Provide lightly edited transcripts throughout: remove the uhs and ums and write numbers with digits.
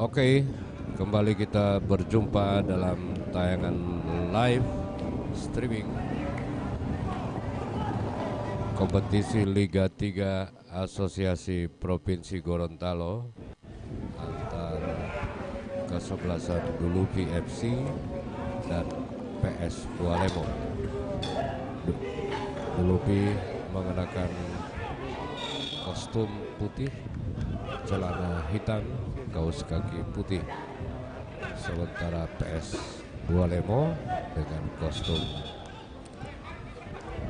Oke, kembali kita berjumpa dalam tayangan live streaming kompetisi Liga 3 Asosiasi Provinsi Gorontalo antara kesebelasan Dulupi FC dan PS Bualemo. Dulupi mengenakan kostum putih, celana hitam, kaos kaki putih, sementara PS Bualemo dengan kostum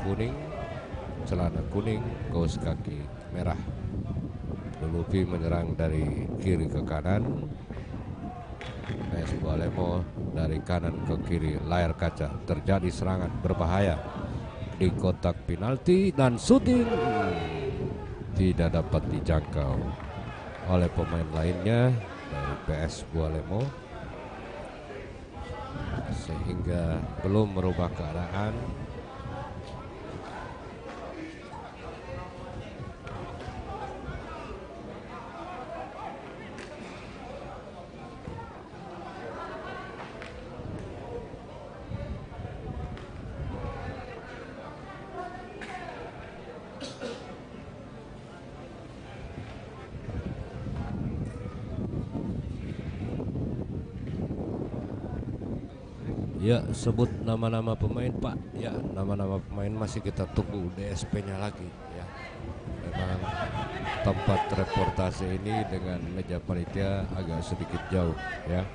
kuning, celana kuning, kaos kaki merah. Dulupi menyerang dari kiri ke kanan, PS Bualemo dari kanan ke kiri layar kaca. Terjadi serangan berbahaya di kotak penalti dan syuting tidak dapat dijangkau oleh pemain lainnya dari PS Bualemo, sehingga belum merubah keadaan. Ya, sebut nama-nama pemain, Pak. Ya, nama-nama pemain masih kita tunggu DSP-nya lagi ya. Memang tempat reportase ini dengan meja panitia agak sedikit jauh ya.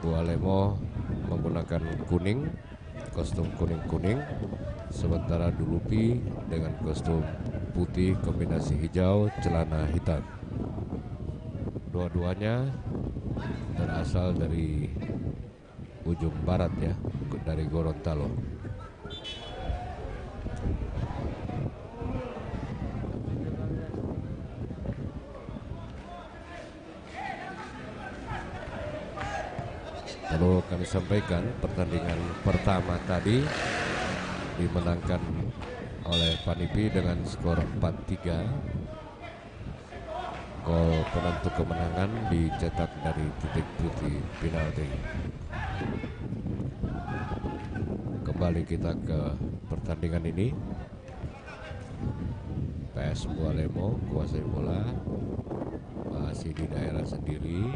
Bualemo menggunakan kuning, kostum kuning-kuning, sementara Dulupi dengan kostum putih kombinasi hijau, celana hitam. Dua-duanya berasal dari ujung barat ya, dari Gorontalo. Lalu kami sampaikan pertandingan pertama tadi dimenangkan oleh Panipi dengan skor 4-3. Gol penentu kemenangan dicetak dari titik putih penalti. Kembali kita ke pertandingan ini. PS Bualemo kuasai bola, masih di daerah sendiri.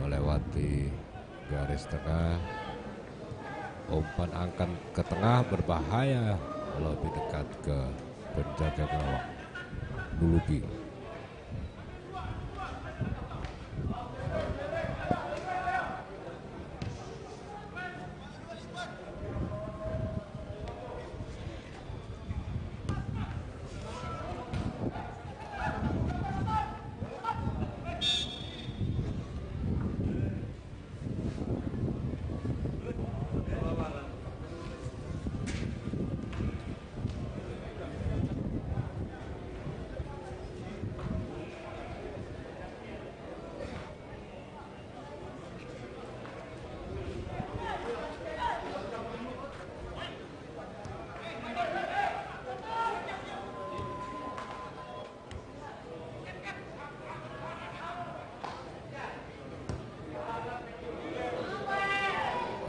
Melewati garis tengah, umpan angkat ke tengah berbahaya, lebih dekat ke penjaga gawang Dulupi.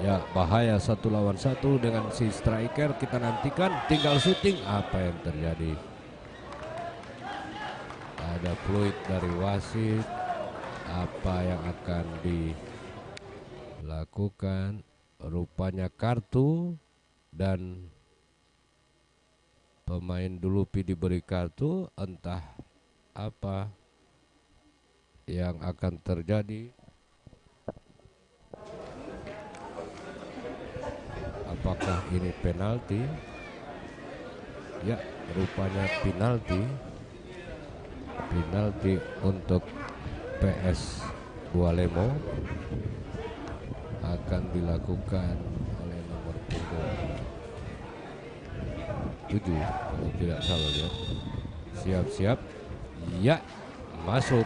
Ya, bahaya 1 lawan 1 dengan si striker. Kita nantikan, tinggal syuting. Apa yang terjadi? Ada fluid dari wasit. Apa yang akan dilakukan? Rupanya kartu, dan pemain Dulupi diberi kartu. Entah apa yang akan terjadi. Apakah ini penalti? Ya, rupanya penalti. Penalti untuk PS Bualemo akan dilakukan oleh nomor punggung 7 kalau tidak salah ya. Siap-siap. Ya, masuk.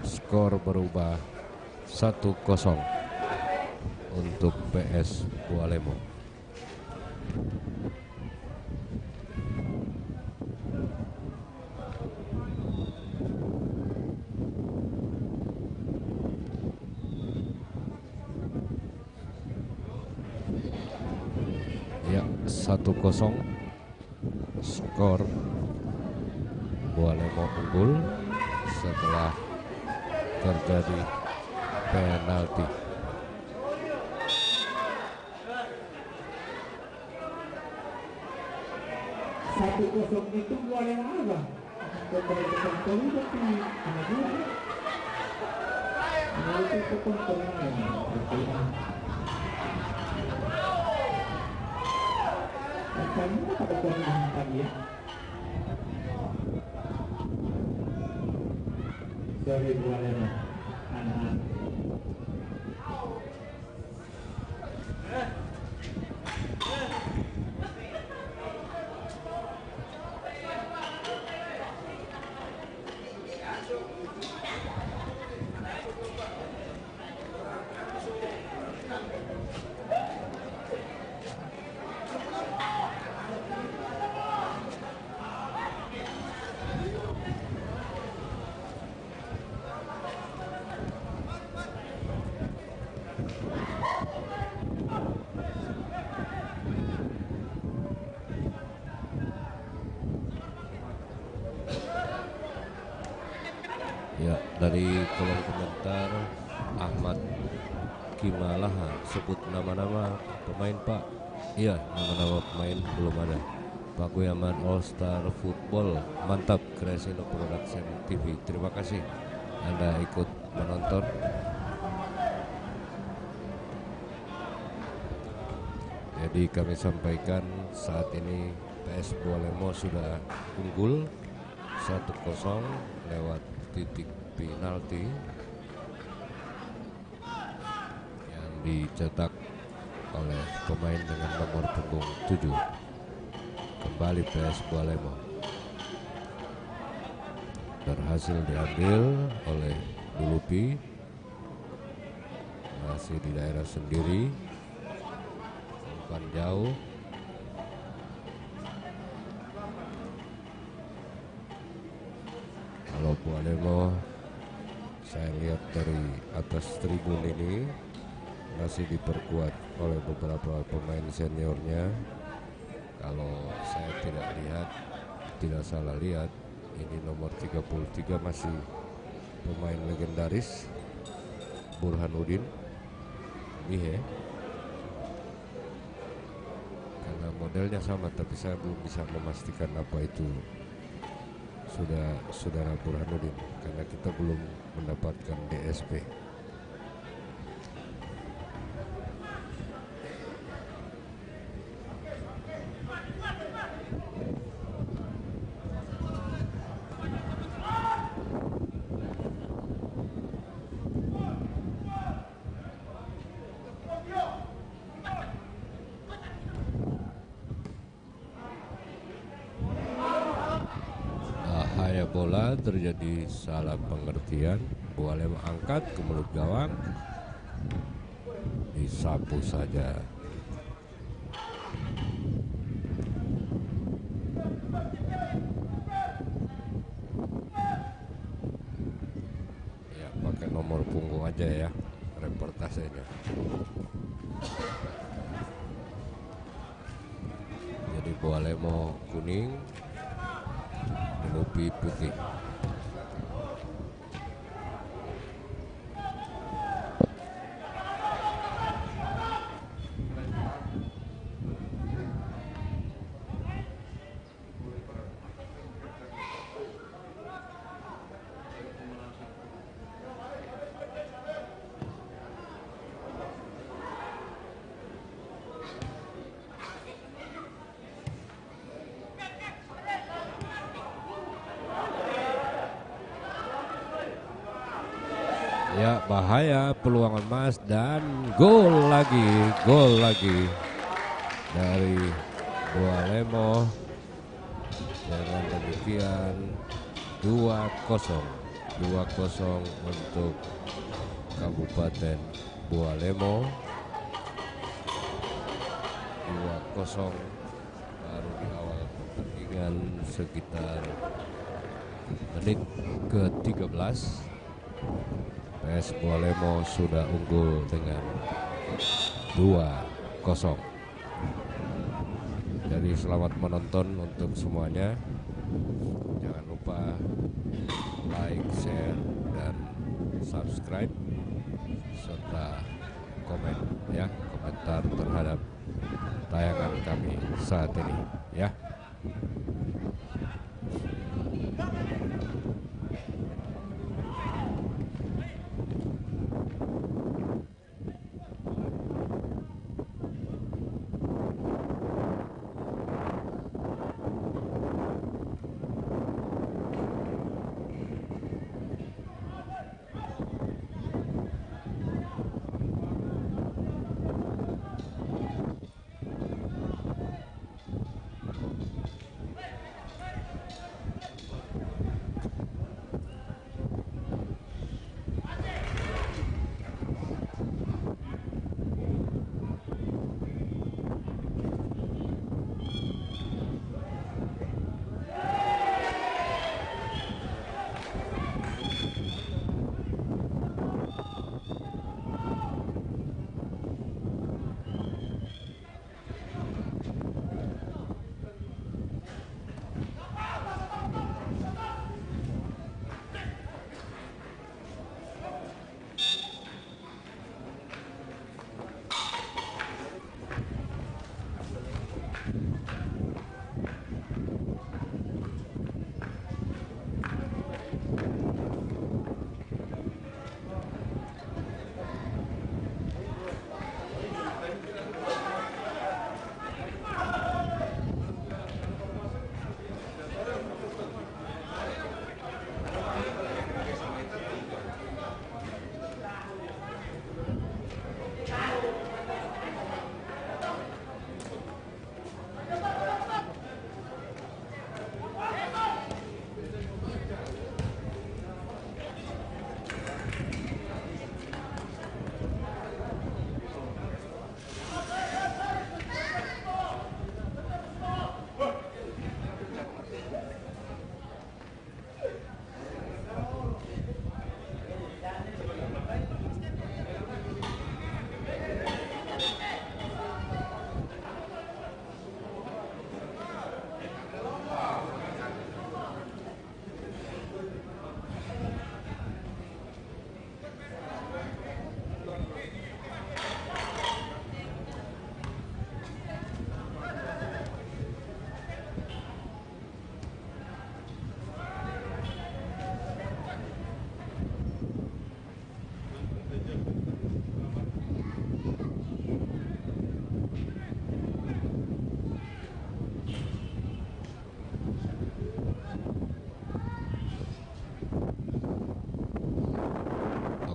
Skor berubah 1-0 untuk PS Bualemo. 1-0 skor Bualemo unggul setelah terjadi penalti. Satu kosong itu boleh apa? Kepada politik di Madura. Itu kepentingan. Kamu pada kemenangan tadi ya. Dari Bualemo, anak-anak. Ya, dari kolom komentar Ahmad Kimalaha sebut nama-nama pemain Pak. Iya, nama-nama pemain belum ada. Pak Guyaman All Star Football, mantap. Crescendo Production TV, terima kasih Anda ikut menonton. Jadi kami sampaikan saat ini PS Bualemo sudah unggul 1-0 lewat titik penalti yang dicetak oleh pemain dengan nomor punggung 7. Kembali PS Bualemo berhasil diambil oleh Dulupi, masih di daerah sendiri, umpan jauh. Kalau Bualemo, saya lihat dari atas tribun ini masih diperkuat oleh beberapa pemain seniornya. Kalau saya tidak salah lihat, ini nomor 33 masih pemain legendaris Burhanuddin Mihe. Karena modelnya sama, tapi saya belum bisa memastikan apa itu sudah saudara Burhanuddin karena kita belum mendapatkan DSP. Bahaya bola, terjadi salah pengertian. Bualemo angkat ke mulut gawang, disapu saja. Ya, pakai nomor punggung aja ya reportasenya. Jadi Bualemo kuning, Dulupi putih. Ya, bahaya, peluang emas dan gol lagi dari Bualemo. Dengan demikian 2-0 untuk Kabupaten Bualemo. 2-0 baru di awal pertandingan sekitar menit ke-13. PS Bualemo sudah unggul dengan 2-0. Jadi selamat menonton untuk semuanya. Jangan lupa like, share, dan subscribe serta komen ya, komentar terhadap tayangan kami saat ini ya.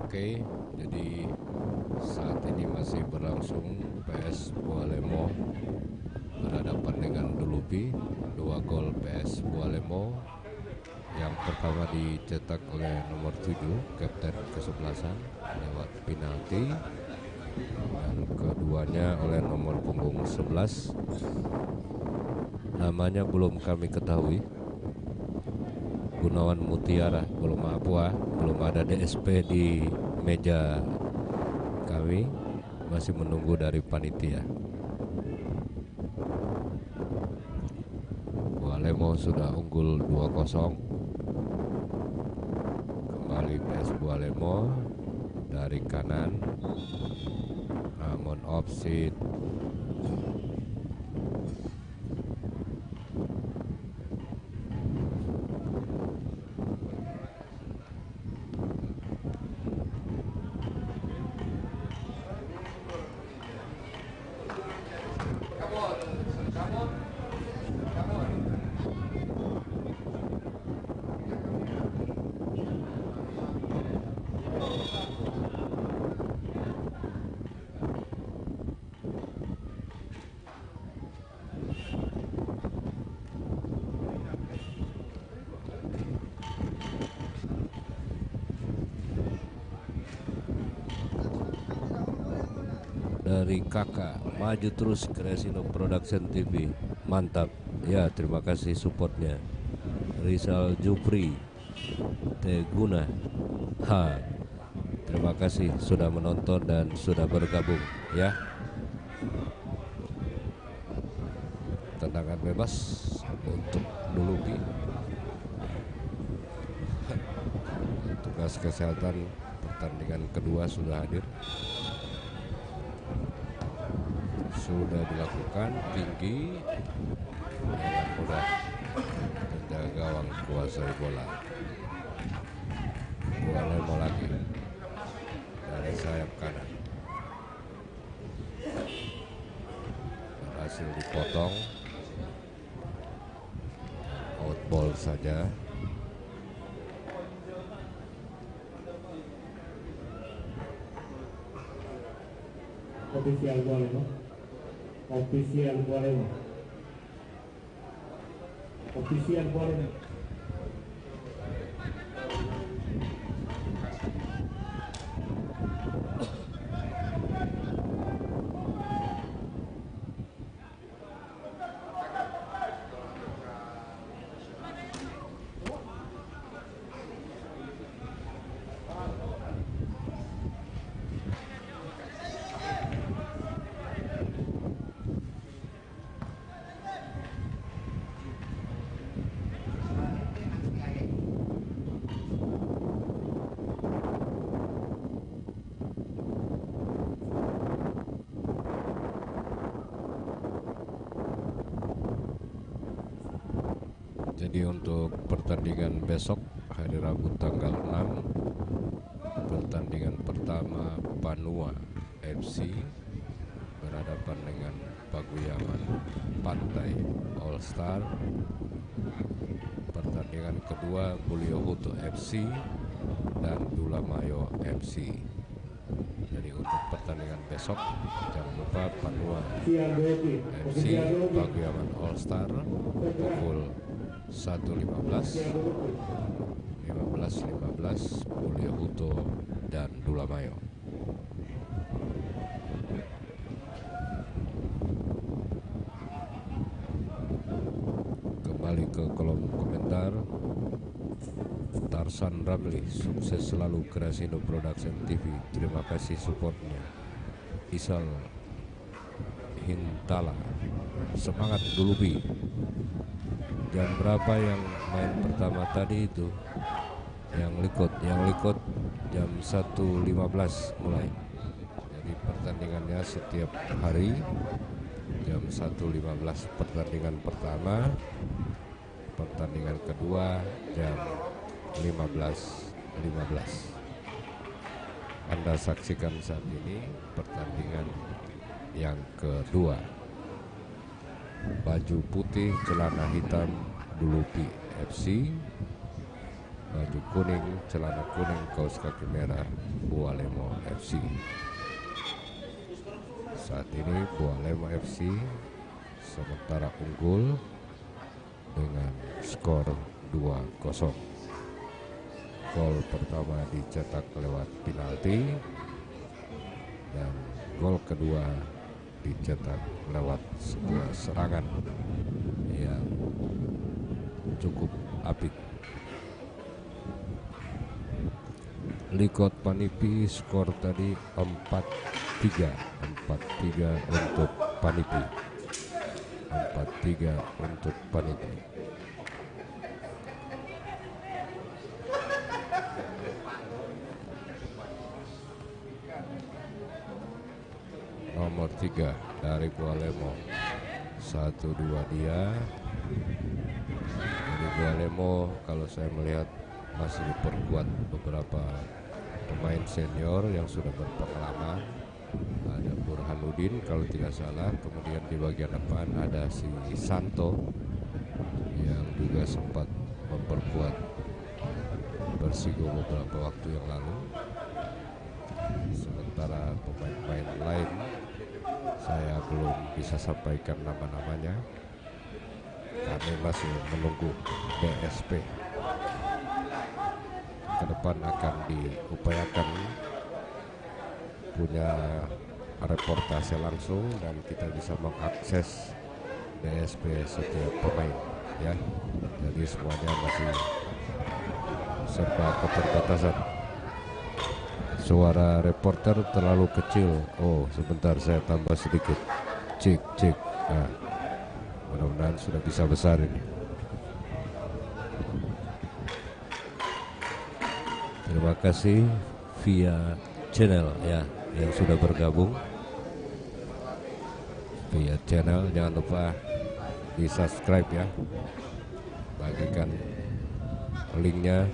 Oke, jadi saat ini masih berlangsung PS Bualemo berhadapan dengan Dulupi. 2 gol PS Bualemo. Yang pertama dicetak oleh nomor 7, kapten kesebelasan lewat penalti, dan keduanya oleh nomor punggung 11. Namanya belum kami ketahui. Gunawan Mutiara, belum ada DSP di meja kami, masih menunggu dari panitia. Bualemo sudah unggul 2-0. Kembali PS Bualemo dari kanan, namun offside. Dari kakak, maju terus Kresino Production TV, mantap ya, terima kasih supportnya. Rizal Jupri Teguna, terima kasih sudah menonton dan sudah bergabung ya. tendangan bebas untuk Dulupi. Tugas kesehatan pertandingan kedua sudah hadir, sudah dilakukan tinggi dengan mudah penjaga gawang kuasai bola. Bualemo lagi dari sayap kanan, berhasil dipotong, outball saja. Official Bualemo. Official Bualemo. Official Bualemo. Jadi untuk pertandingan besok hari Rabu tanggal 6, pertandingan pertama Panua FC berhadapan dengan Paguyaman Pantai All Star. Pertandingan kedua Buliohuto FC dan Dulamayo FC. Jadi untuk pertandingan besok jangan lupa Panua FC Paguyaman All Star pukul 1.15, 15.15 Buliohuto dan Dulamayo. Kembali ke kolom komentar. Tarsan Ramli, sukses selalu Kreasindo Production TV, terima kasih supportnya. Isal Hintala, semangat Dulupi. Jam berapa yang main pertama tadi itu? Yang likut jam 1.15 mulai. Jadi pertandingannya setiap hari jam 1.15 pertandingan pertama, pertandingan kedua jam 15.15. Anda saksikan saat ini pertandingan yang kedua. Baju putih, celana hitam Dulupi FC, baju kuning, celana kuning, kaos kaki merah Bualemo FC. Saat ini Bualemo FC sementara unggul dengan skor 2-0. Gol pertama dicetak lewat penalti dan gol kedua dicetak lewat sebuah serangan yang cukup apik. Likot Panipi skor tadi 4-3 untuk Panipi. 4-3 untuk Panipi. Nomor 3 dari Bualemo, 1-2 dia. Dari Bualemo kalau saya melihat masih diperkuat beberapa pemain senior yang sudah berpengalaman. Ada Burhanuddin kalau tidak salah, kemudian di bagian depan ada si Santo yang juga sempat memperkuat Persigo beberapa waktu yang lalu. Sementara pemain-pemain lain saya belum bisa sampaikan nama-namanya. Kami masih menunggu BSP. Ke depan akan diupayakan punya reportase langsung dan kita bisa mengakses BSP setiap pemain ya. Jadi semuanya masih serba keterbatasan. Suara reporter terlalu kecil. Oh, sebentar saya tambah sedikit. Cek. Nah, Mudah-mudahan sudah bisa besar ini. Terima kasih via channel ya yang sudah bergabung via channel. Jangan lupa di subscribe ya, bagikan linknya.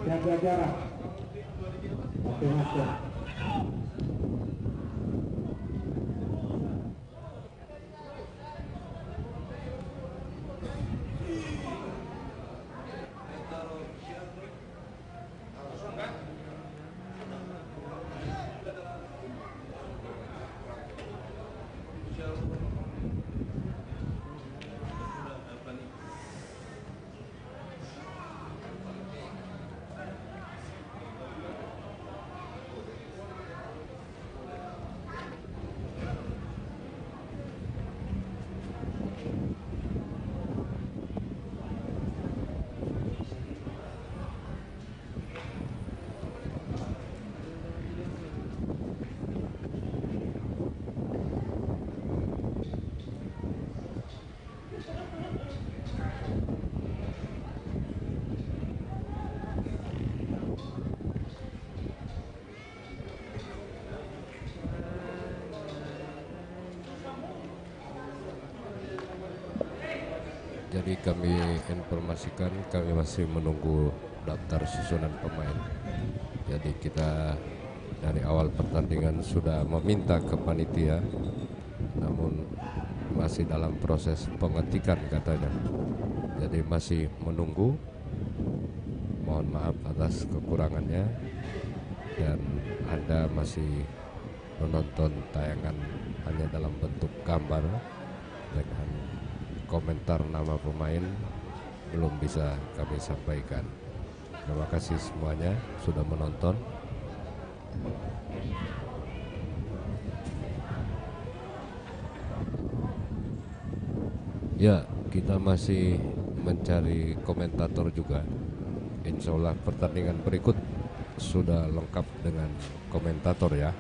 Jaga jarak. Pakai masker. Jadi kami informasikan kami masih menunggu daftar susunan pemain. Jadi kita dari awal pertandingan sudah meminta ke panitia, namun masih dalam proses pengetikan katanya. Jadi masih menunggu. Mohon maaf atas kekurangannya, dan Anda masih menonton tayangan hanya dalam bentuk gambar dengan komentar nama pemain belum bisa kami sampaikan. Terima kasih semuanya sudah menonton. Ya, kita masih mencari komentator juga. Insya Allah pertandingan berikut sudah lengkap dengan komentator ya.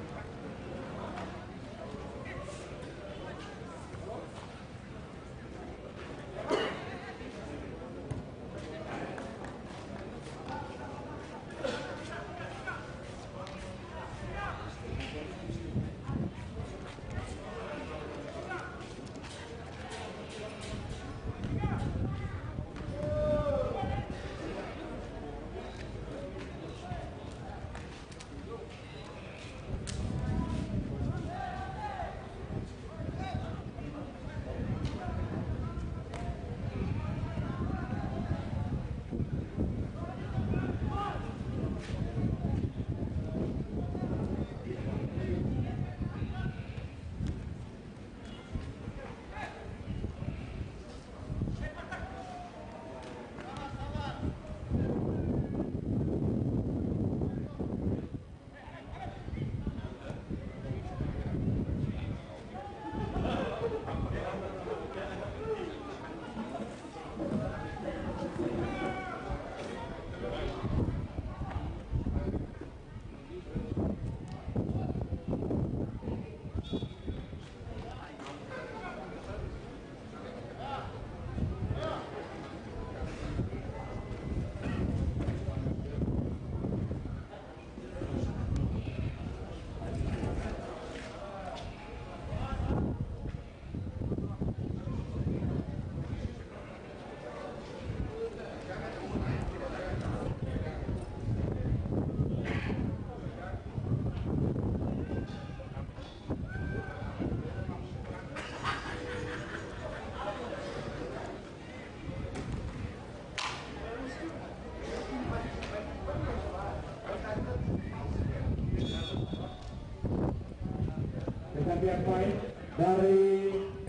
pihak lain dari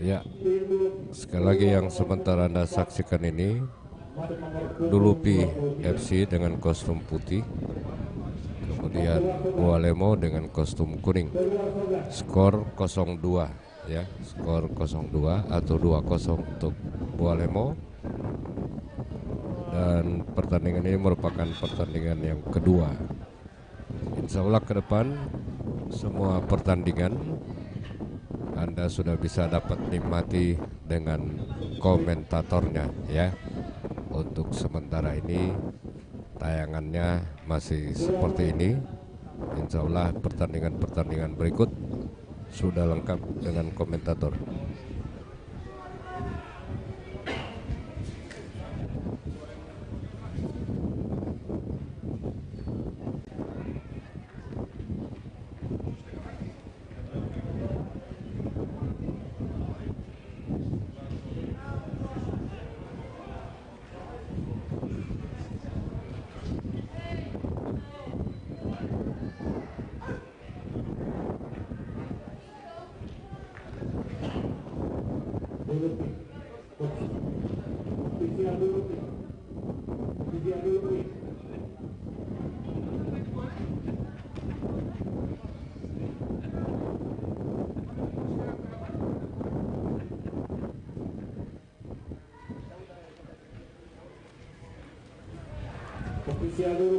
Ya, tim sekali lagi yang sementara Anda saksikan ini Dulupi FC dengan kostum putih, kemudian Bualemo dengan kostum kuning. Skor 0-2 ya, skor 0-2 atau 2-0 untuk Bualemo. Dan pertandingan ini merupakan pertandingan yang kedua. Insya Allah ke depan semua pertandingan Anda sudah bisa dapat nikmati dengan komentatornya ya. Untuk sementara ini tayangannya masih seperti ini. Insya Allah pertandingan-pertandingan berikut sudah lengkap dengan komentator.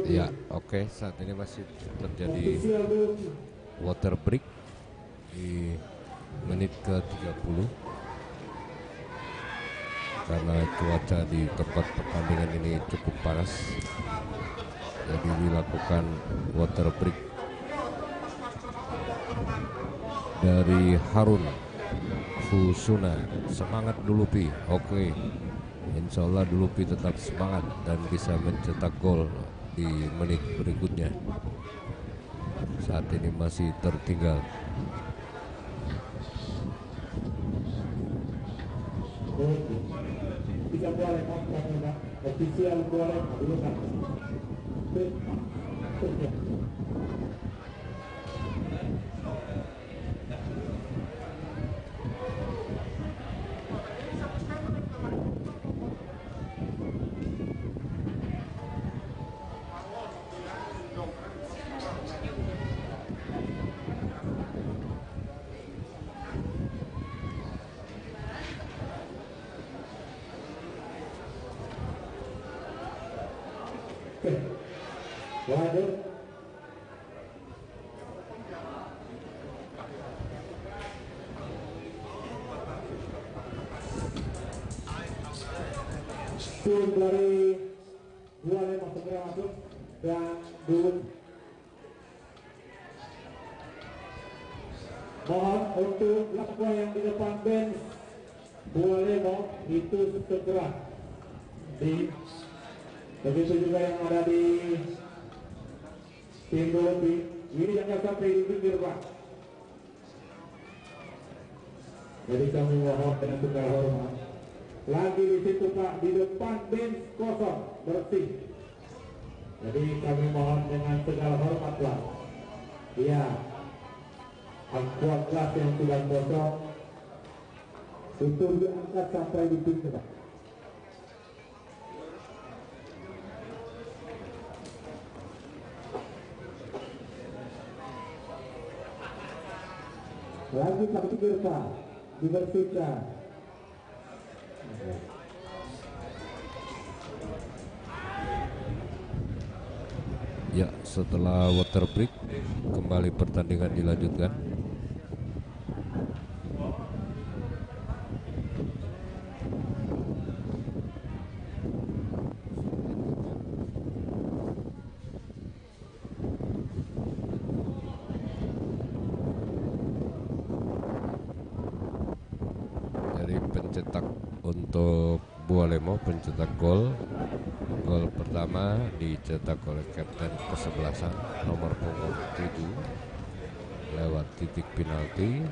Ya, oke, saat ini masih terjadi water break di menit ke-30 karena cuaca di tempat pertandingan ini cukup panas, jadi dilakukan water break. Dari Harun Fusuna, semangat Dulupi. Oke, insya Allah Dulupi tetap semangat dan bisa mencetak gol di menit berikutnya. Saat ini masih tertinggal. Bisa boleh ofisial boleh dulukan. Waduh. Tim dari Bualemo segera masuk dan dulu mohon untuk lakwa yang di depan bench Bualemo itu segera di, begitu juga yang ada di tim Dulupi ini jangan sampai di pinggir Pak. Jadi kami mohon dengan segala hormat lagi di situ Pak, di depan bench kosong bersih. Jadi kami mohon dengan segala hormat Pak. Iya, aqua kelas yang sudah kosong itu diangkat sampai di pintu Pak. Lagi Pak pinggir Pak, dibersihkan. Ya, setelah water break kembali pertandingan dilanjutkan. Jadi pencetak untuk Bualemo, pencetak gol pertama dicetak oleh kapten kesebelasan nomor punggung 7 lewat titik penalti,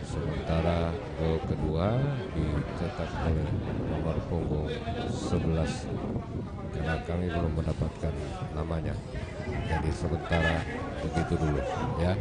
sementara gol kedua dicetak oleh nomor punggung 11 karena kami belum mendapatkan namanya. Jadi sementara begitu dulu ya.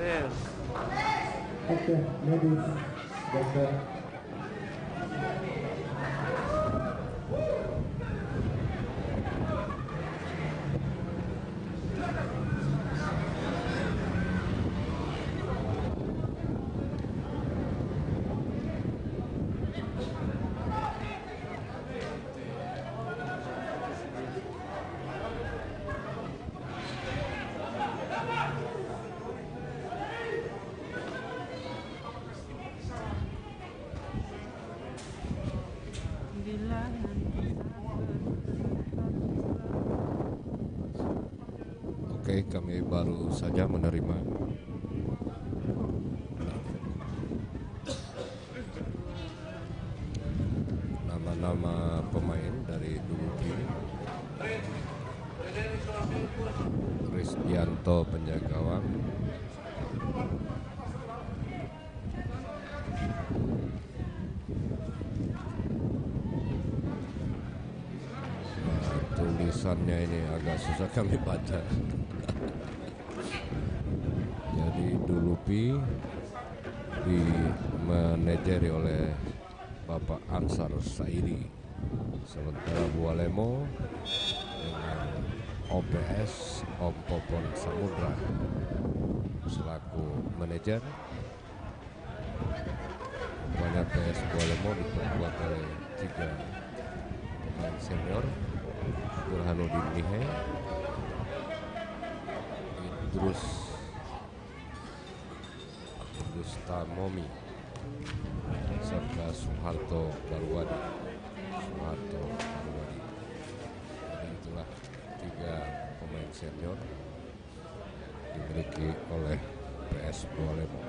Oke, ladies, dokter. Oke, kami baru saja menerima nama-nama pemain dari Dulupi. Risdianto penjaga gawang, tulisannya ini agak susah kami baca. Jadi Dulupi dimanajeri oleh Bapak Ansar Saidi, sementara Bualemo dengan OPS Om Popon Samudra selaku manajer. Banyak PS Bualemo diperkuat oleh 3 pemain senior: Burhanuddin Nihe, Idrus Tamomi, serta Soeharto Barwadi. Jadi itulah 3 pemain senior dimiliki oleh PS Bualemo.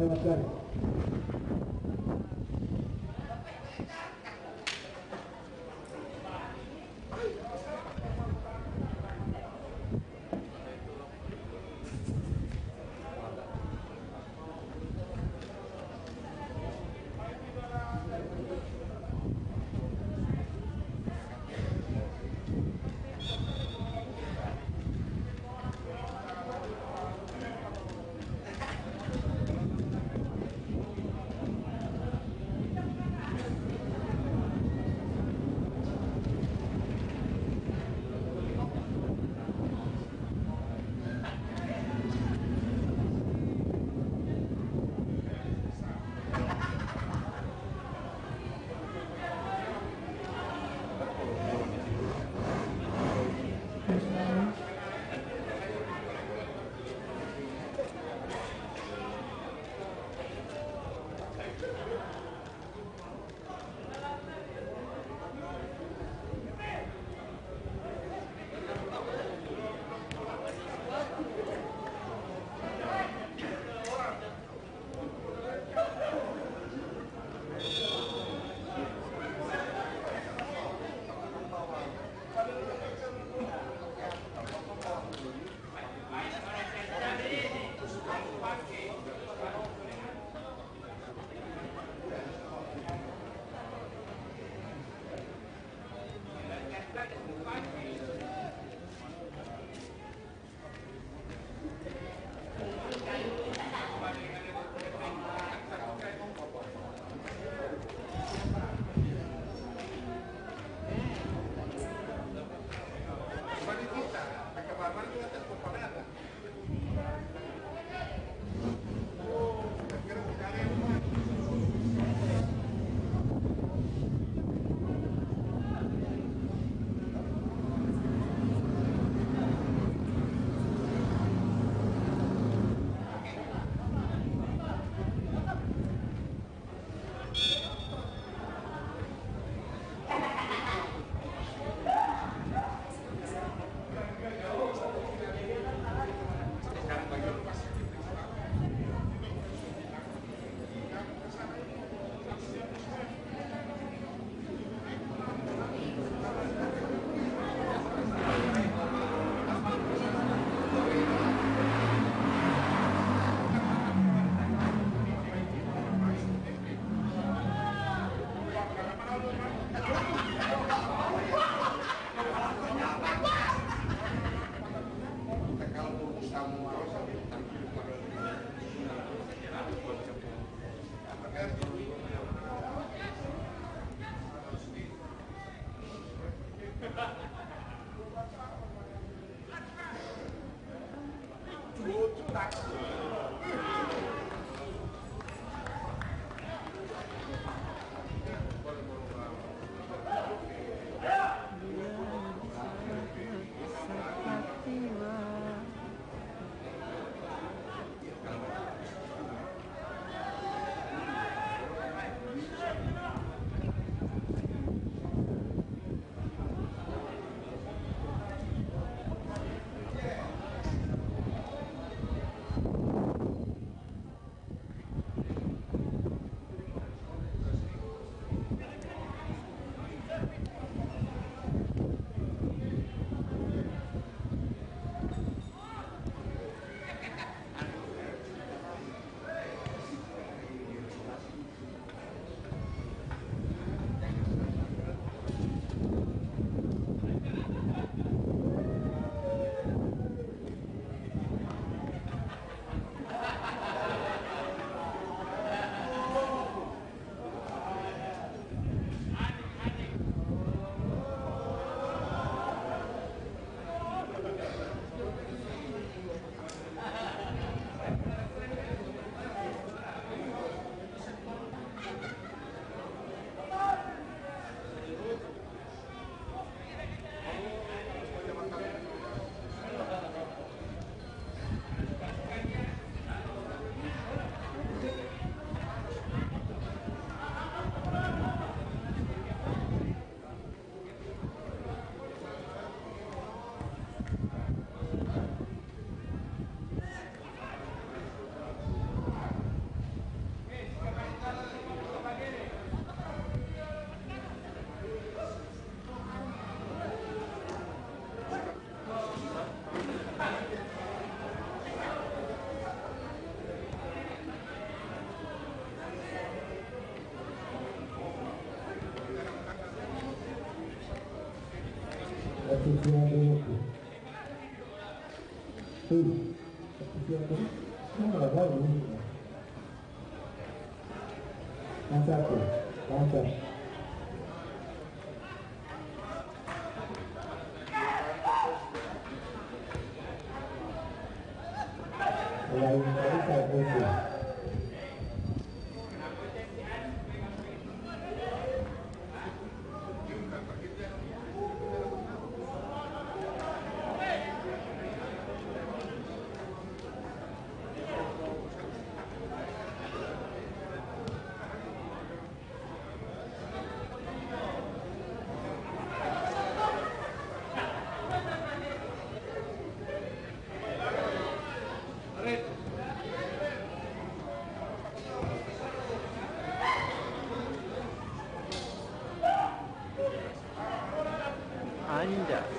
lewat garis. Posisinya dulu. Posisinya dulu. Nggak tahu. Satu. Lancar. Selain tadi saya posisi. Anjas.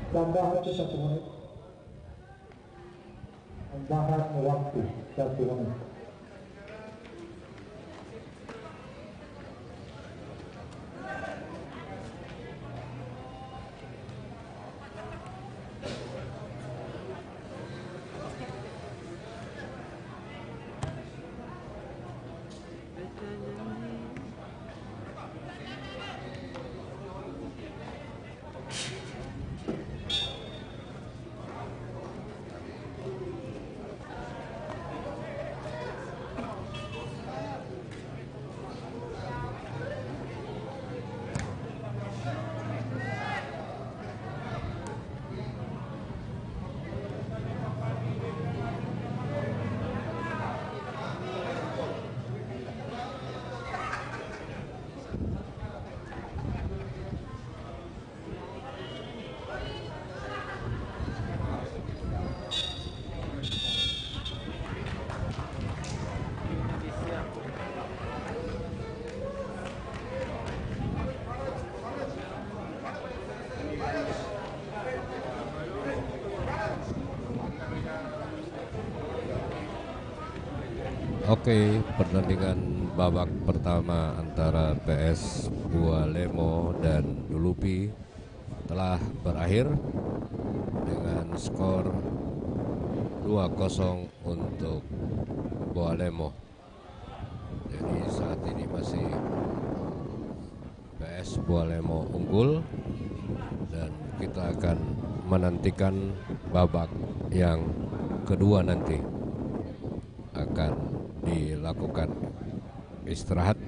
Tambahan itu 1 menit. Tambahan waktu 1 menit. Oke, pertandingan babak pertama antara PS Bualemo dan Dulupi telah berakhir dengan skor 2-0 untuk Bualemo. Jadi saat ini masih PS Bualemo unggul dan kita akan menantikan babak yang kedua nanti. Akan dilakukan istirahat.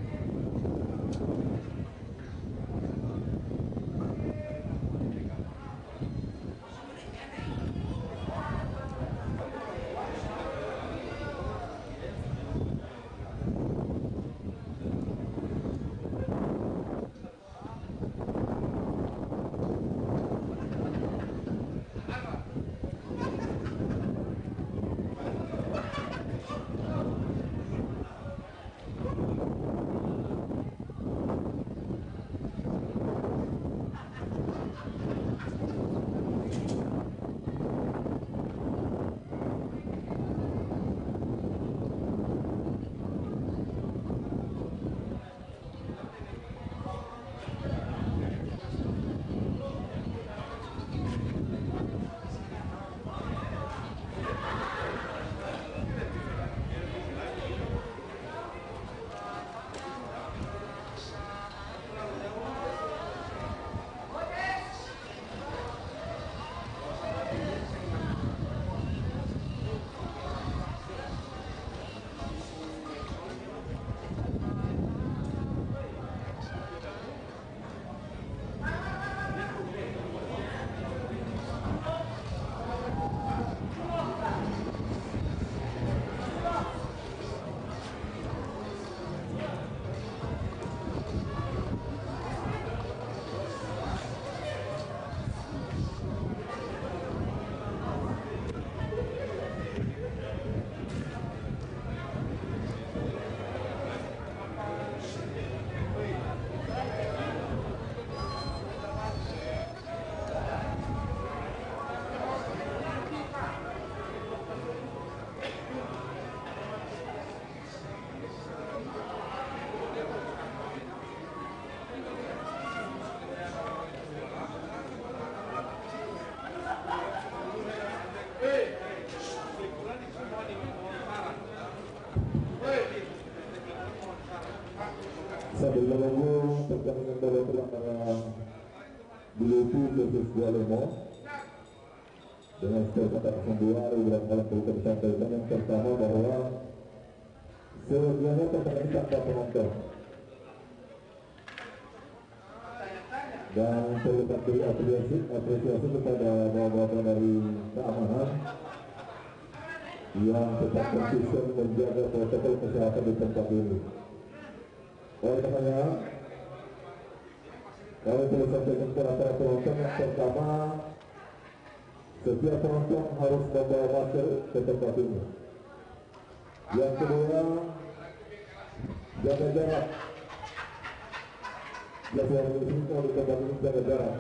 Sambil menunggu pertandingan babak antara Bilupi versus Gualemo dengan skor 4-2 beberapa kali kita sampaikan. Yang pertama bahwa sebelumnya pertandingan tanpa penonton dan perlu beri apresiasi kepada bapak-bapak dari keamanan yang tetap konsisten menjaga protokol kesehatan di tempat ini. Oleh karenanya, kami perlu sampaikan kepada penonton yang pertama, setiap penonton harus membawa masker ke tempat ini. Yang kedua, jaga jarak. Jika yang di sini kalau di tempat ini jaga jarak.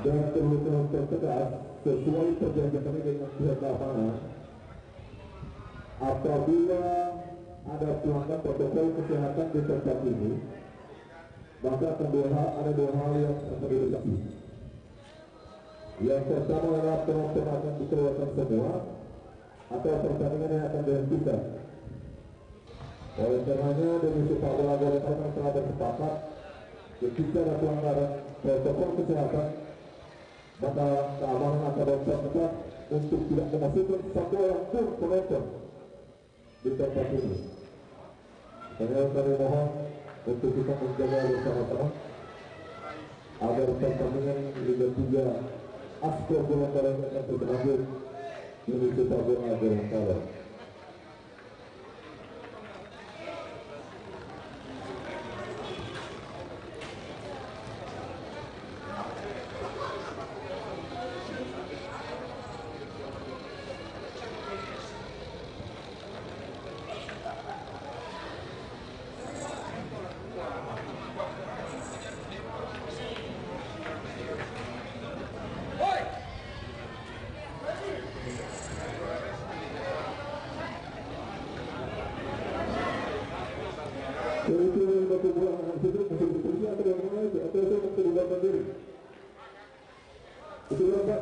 Dan perlu penonton tegas sesuai perjanjian kami dengan pihak keamanan. Apabila ada pelanggaran protokol kesehatan di tempat ini, maka ada dua hal yang akan dilakukan. Yang pertama adalah penonton akan dikeluarkan semua atau pertandingan yang akan dihentikan. Oleh karenanya, dari sepak bola Gualemo telah bersepakat ketika ada pelanggaran protokol kesehatan, maka keamanan akan bersepakat untuk tidak memasukkan satu orang pun penonton di tempat ini. Karena kami mohon untuk kita menjaga bersama-sama agar pertandingan Liga 3 aspek bola yang akan berlanjut menuju sepak bola Gorontalo.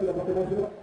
Tidak pakai masker.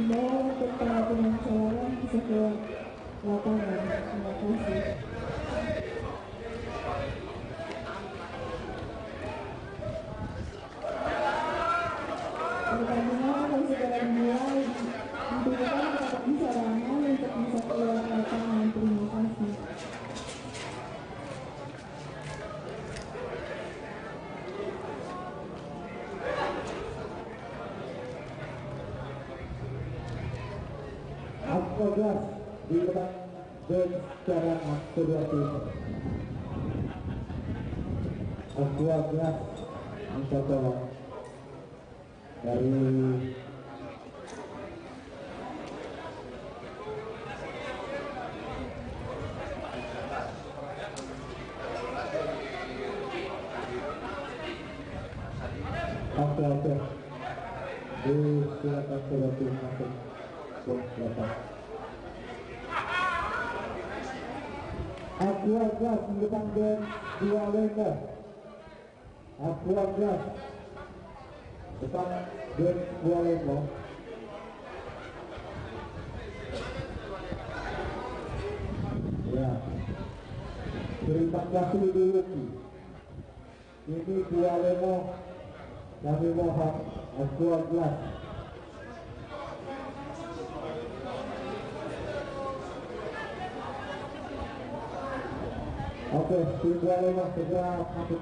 Himbauan untuk para pemain cadangan bisa keluar lapangan. Terima kasih. Pertandingan akan segera dimulai. Diberikan kepada cadangan untuk bisa keluar lapangan. Terima kasih. Aquagas di depan bench cadangan kedua tim. Aquagas minta tolong dari Oke. Silakan kedua tim masuk bench belakang. Aquagas di depan bench dua lender. Aquagas depan bench dua lender. Ya, terima kasih dulu. Ini dua lender. Kami mohon Aquagas. Oke, tiga lima segera masuk.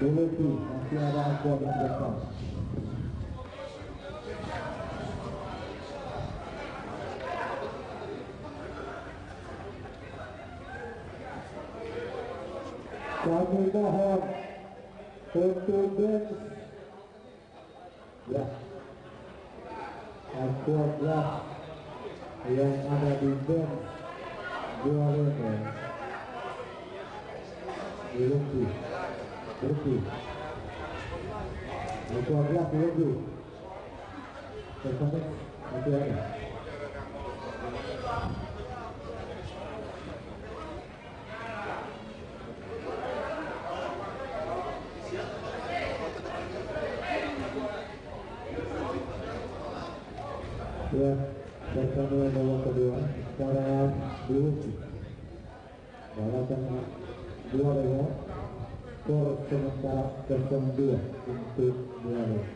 Dulu tuh masih ada Aquagas depan. Kami mohon untuk bench. Ya, Aquagas yang ada di bench dua lender. Berhenti. Aquagas berhenti. Terkonek masih ada. Ya, pertandingan babak kedua sekarang diuji. Balapan dua lewat, skor sementara 0-2 untuk dua lewat.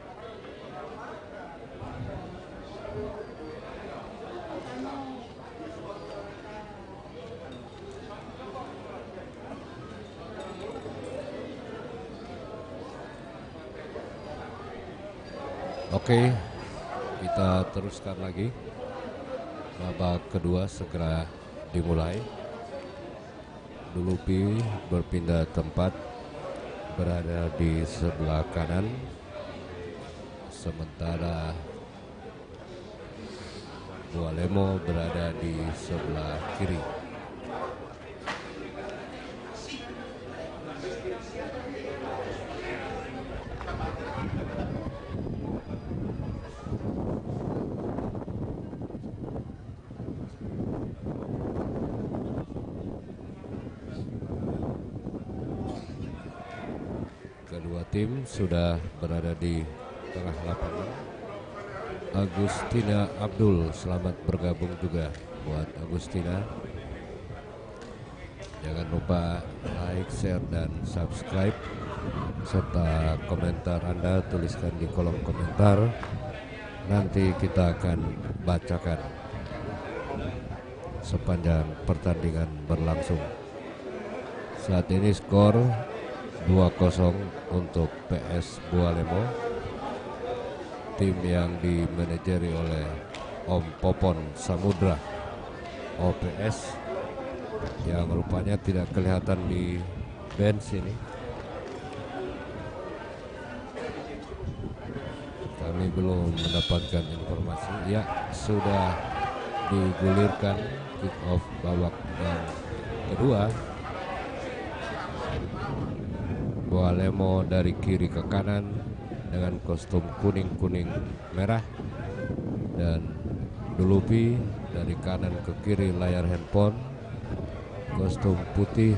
Oke, kita teruskan lagi. Babak kedua segera dimulai. Dulupi berpindah tempat berada di sebelah kanan, sementara Bualemo berada di sebelah kiri. Kedua tim sudah berada di tengah lapangan. Agustina Abdul, selamat bergabung juga buat Agustina. Jangan lupa like, share, dan subscribe, serta komentar Anda tuliskan di kolom komentar. Nanti kita akan bacakan sepanjang pertandingan berlangsung. Saat ini skor 2-0 untuk PS Bualemo, tim yang dimanajeri oleh Om Popon Samudra OPS, yang rupanya tidak kelihatan di bench ini. Kami belum mendapatkan informasi. Ya, sudah digulirkan kick off babak yang kedua. Bualemo dari kiri ke kanan dengan kostum kuning-kuning merah, dan Dulupi dari kanan ke kiri layar handphone kostum putih,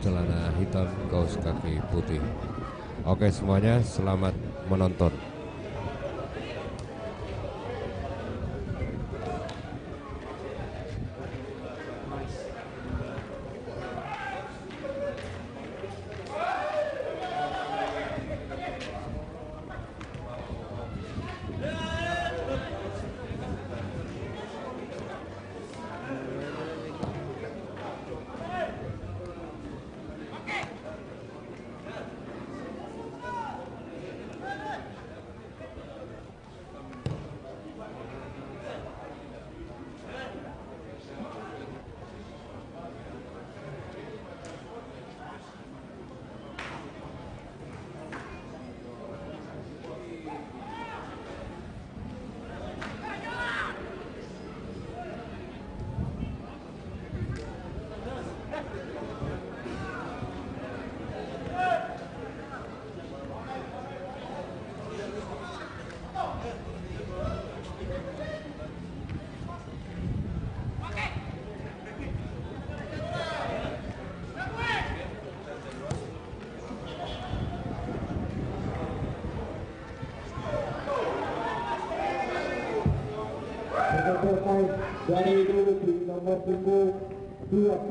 celana hitam, kaos kaki putih. Oke semuanya, selamat menonton. Selesai dari dulu di nomor punggung 12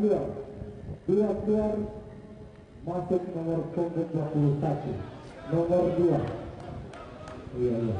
masuk nomor punggung 21 nomor 2. Iya.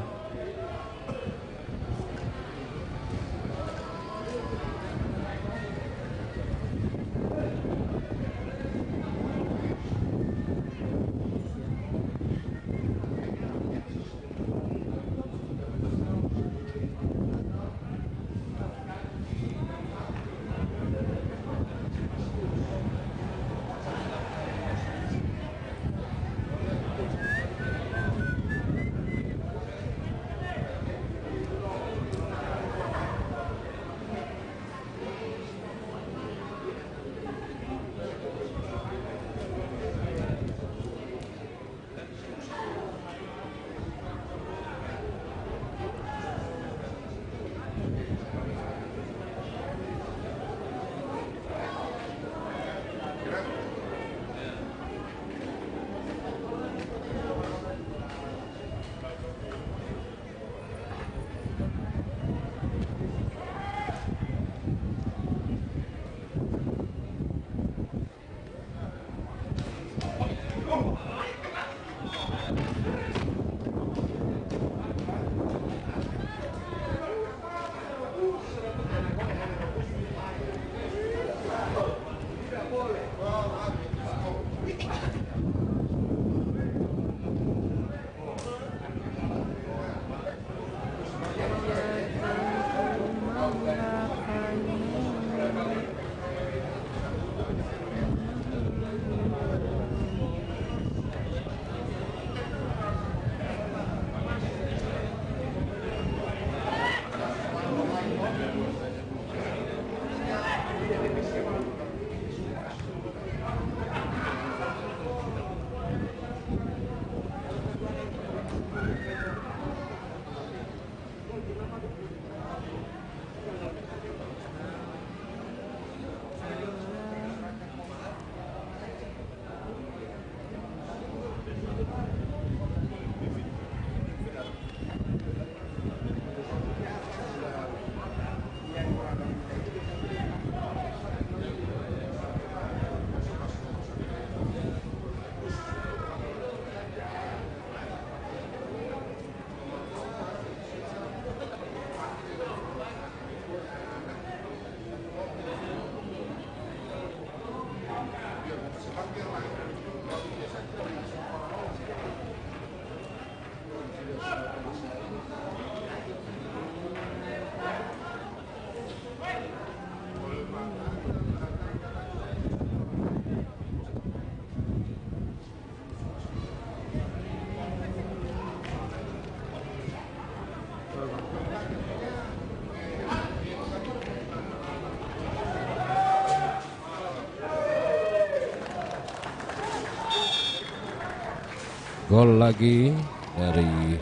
Gol lagi dari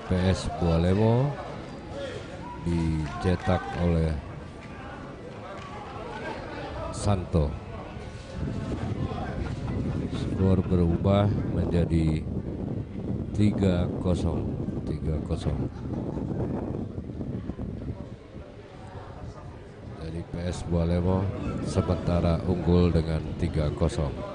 PS Bualemo dicetak oleh Santo. Skor berubah menjadi 3-0. Jadi PS Bualemo sementara unggul dengan 3-0.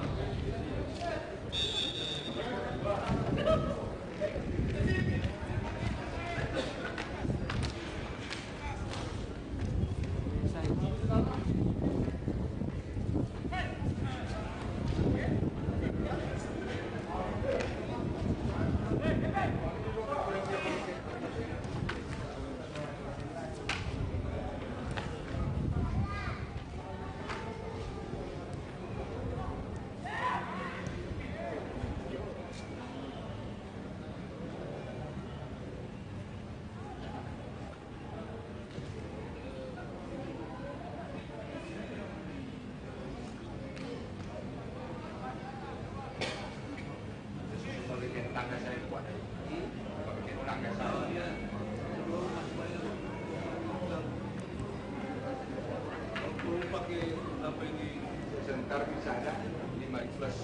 Sebentar bisa ada 5 plus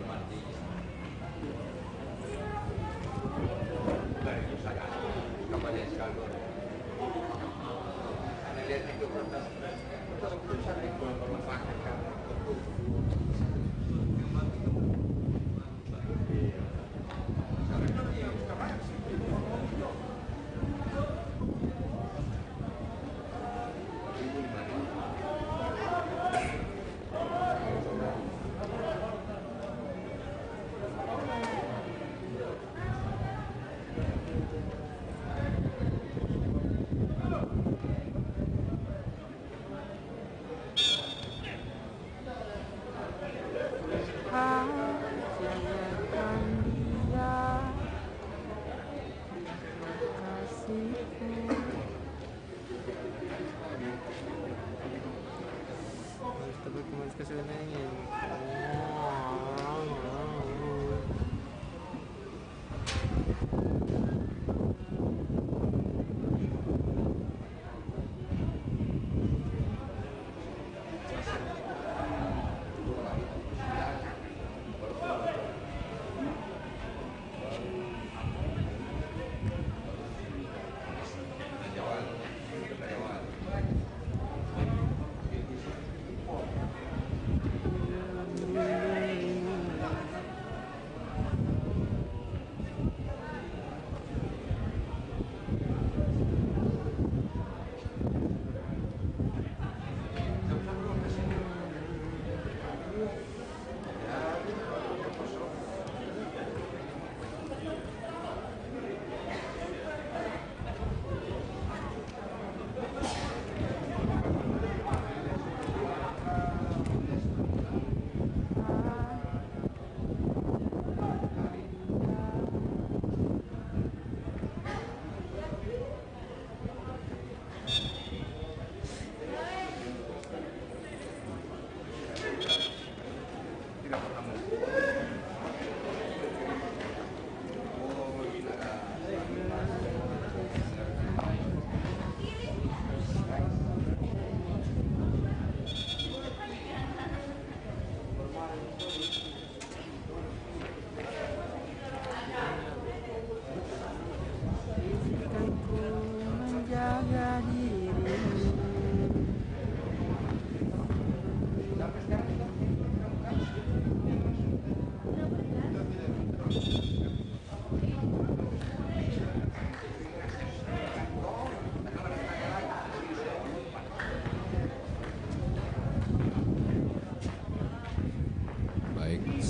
mati. Dari itu saya kampanye sekali. Anda lihat itu kertas keputusan itu bermanfaat kan.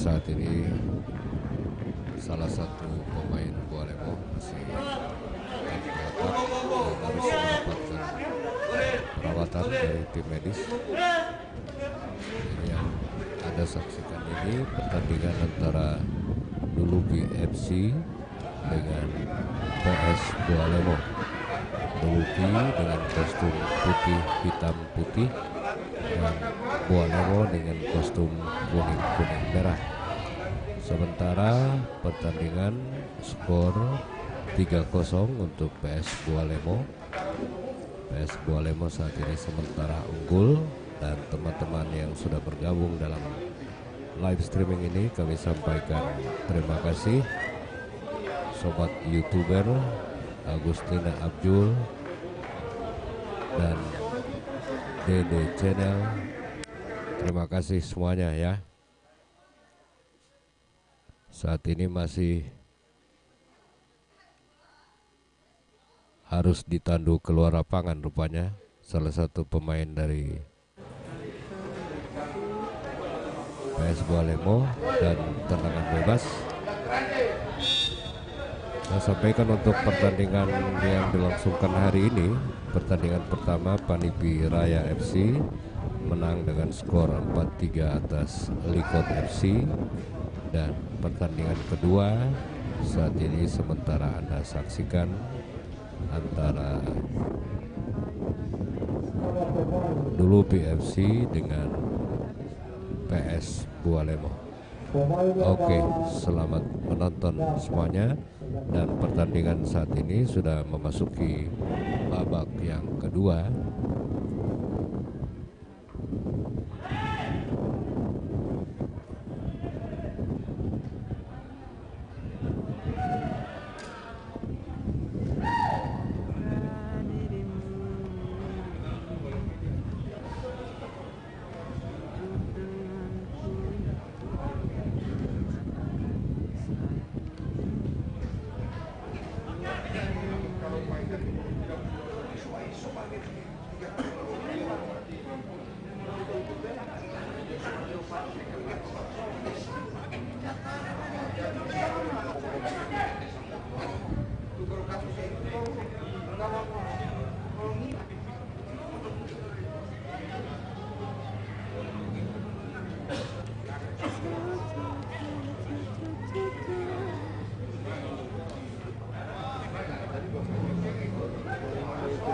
Saat ini salah satu pemain Bualemo masih tergeletak dan harus mendapatkan perawatan dari tim medis. Ini yang Anda saksikan ini pertandingan antara Dulupi FC dengan PS Bualemo. Dulupi dengan kostum putih hitam putih dan Bualemo dengan kostum kuning merah. Sementara pertandingan skor 3-0 untuk PS Bualemo. PS Bualemo saat ini sementara unggul dan teman-teman yang sudah bergabung dalam live streaming ini kami sampaikan terima kasih. Sobat YouTuber Agustina Abdul dan Dede Channel, terima kasih semuanya ya. Saat ini masih harus ditandu keluar lapangan rupanya salah satu pemain dari PS Bualemo dan tendangan bebas. Saya sampaikan untuk pertandingan yang dilangsungkan hari ini. Pertandingan pertama Panipi Raya FC menang dengan skor 4-3 atas Likot FC. Dan pertandingan kedua saat ini sementara Anda saksikan antara Dulupi FC dengan PS Bualemo. Oke, selamat menonton semuanya. Dan pertandingan saat ini sudah memasuki babak yang kedua.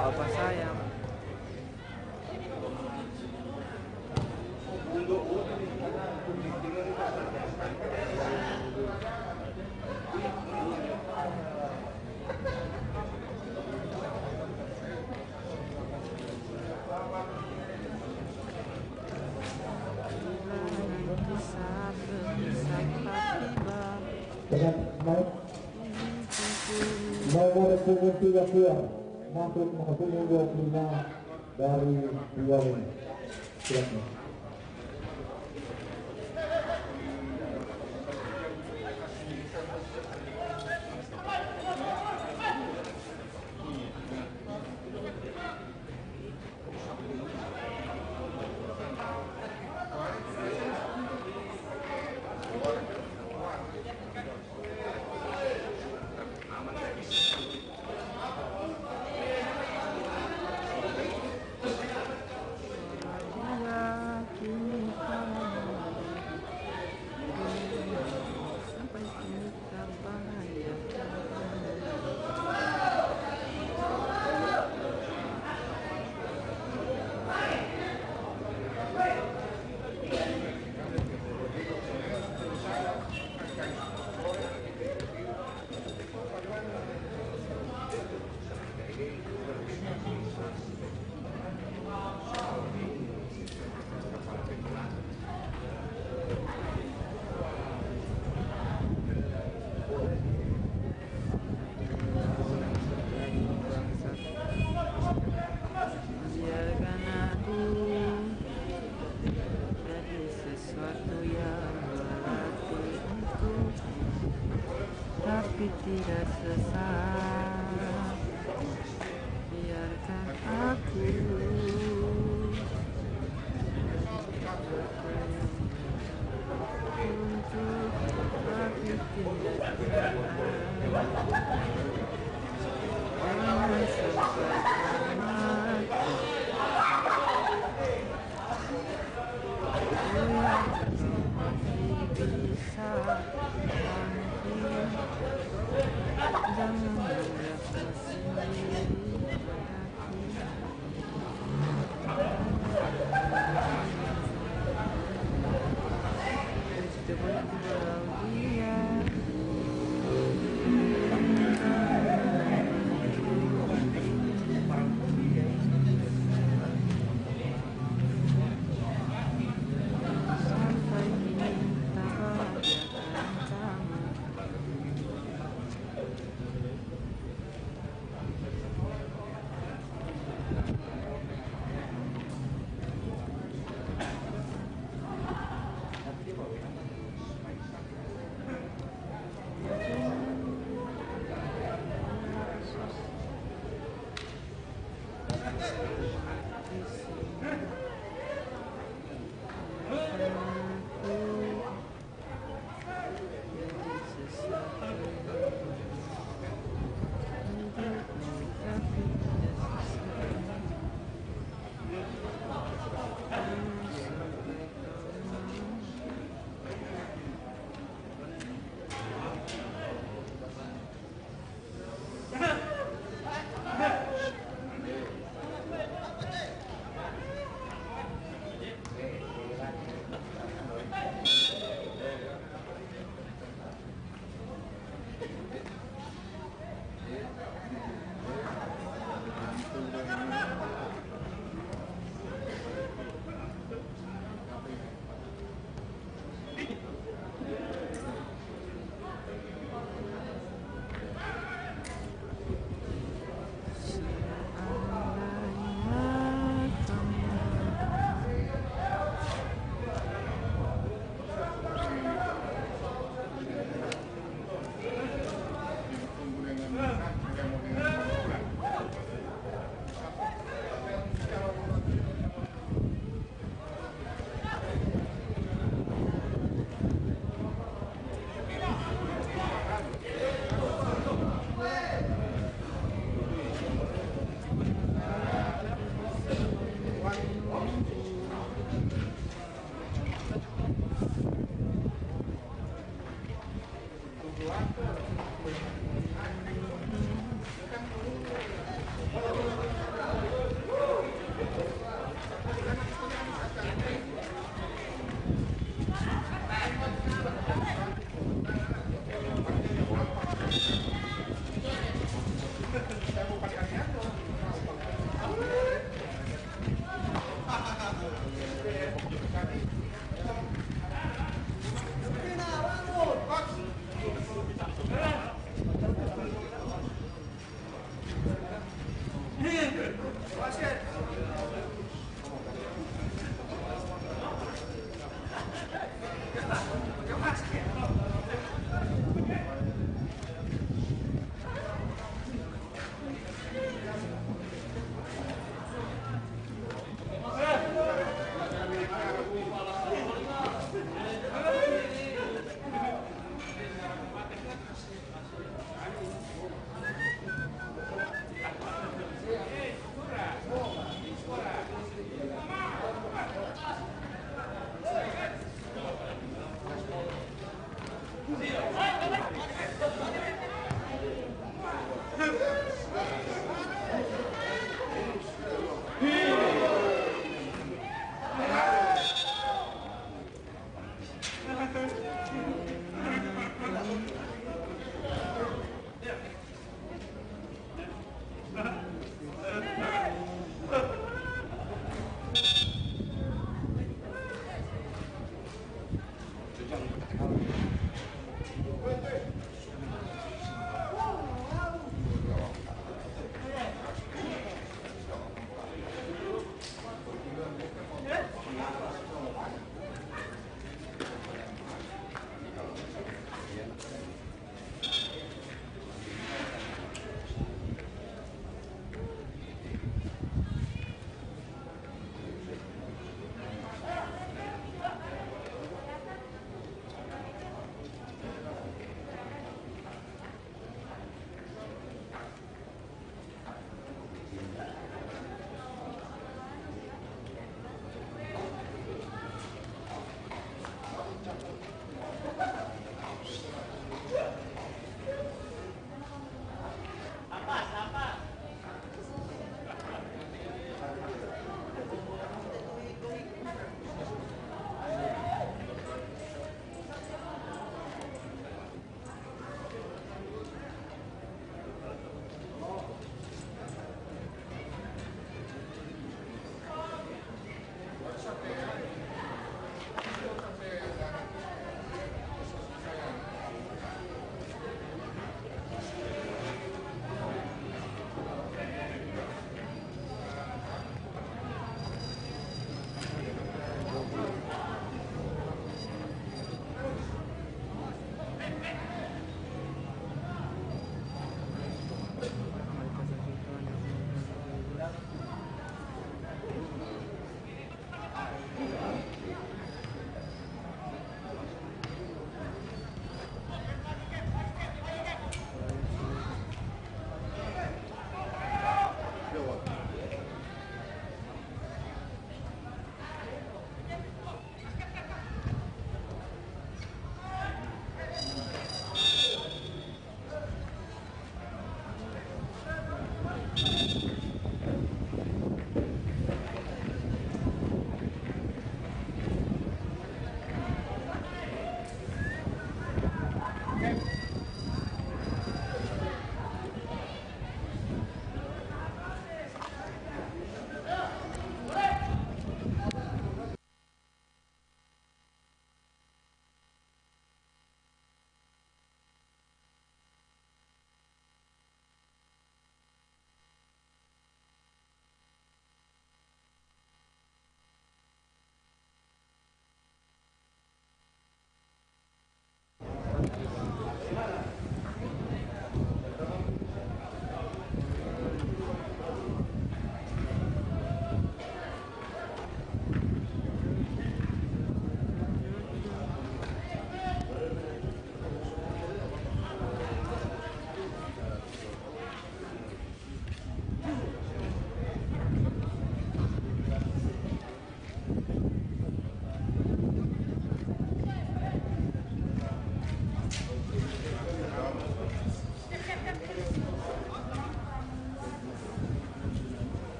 Apa sayang? Dengan nomor punggung 30 masuk punggung 25 dari 2 ini. Silakan.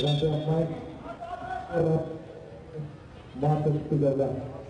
Penampilan Mike Erot masuk 13.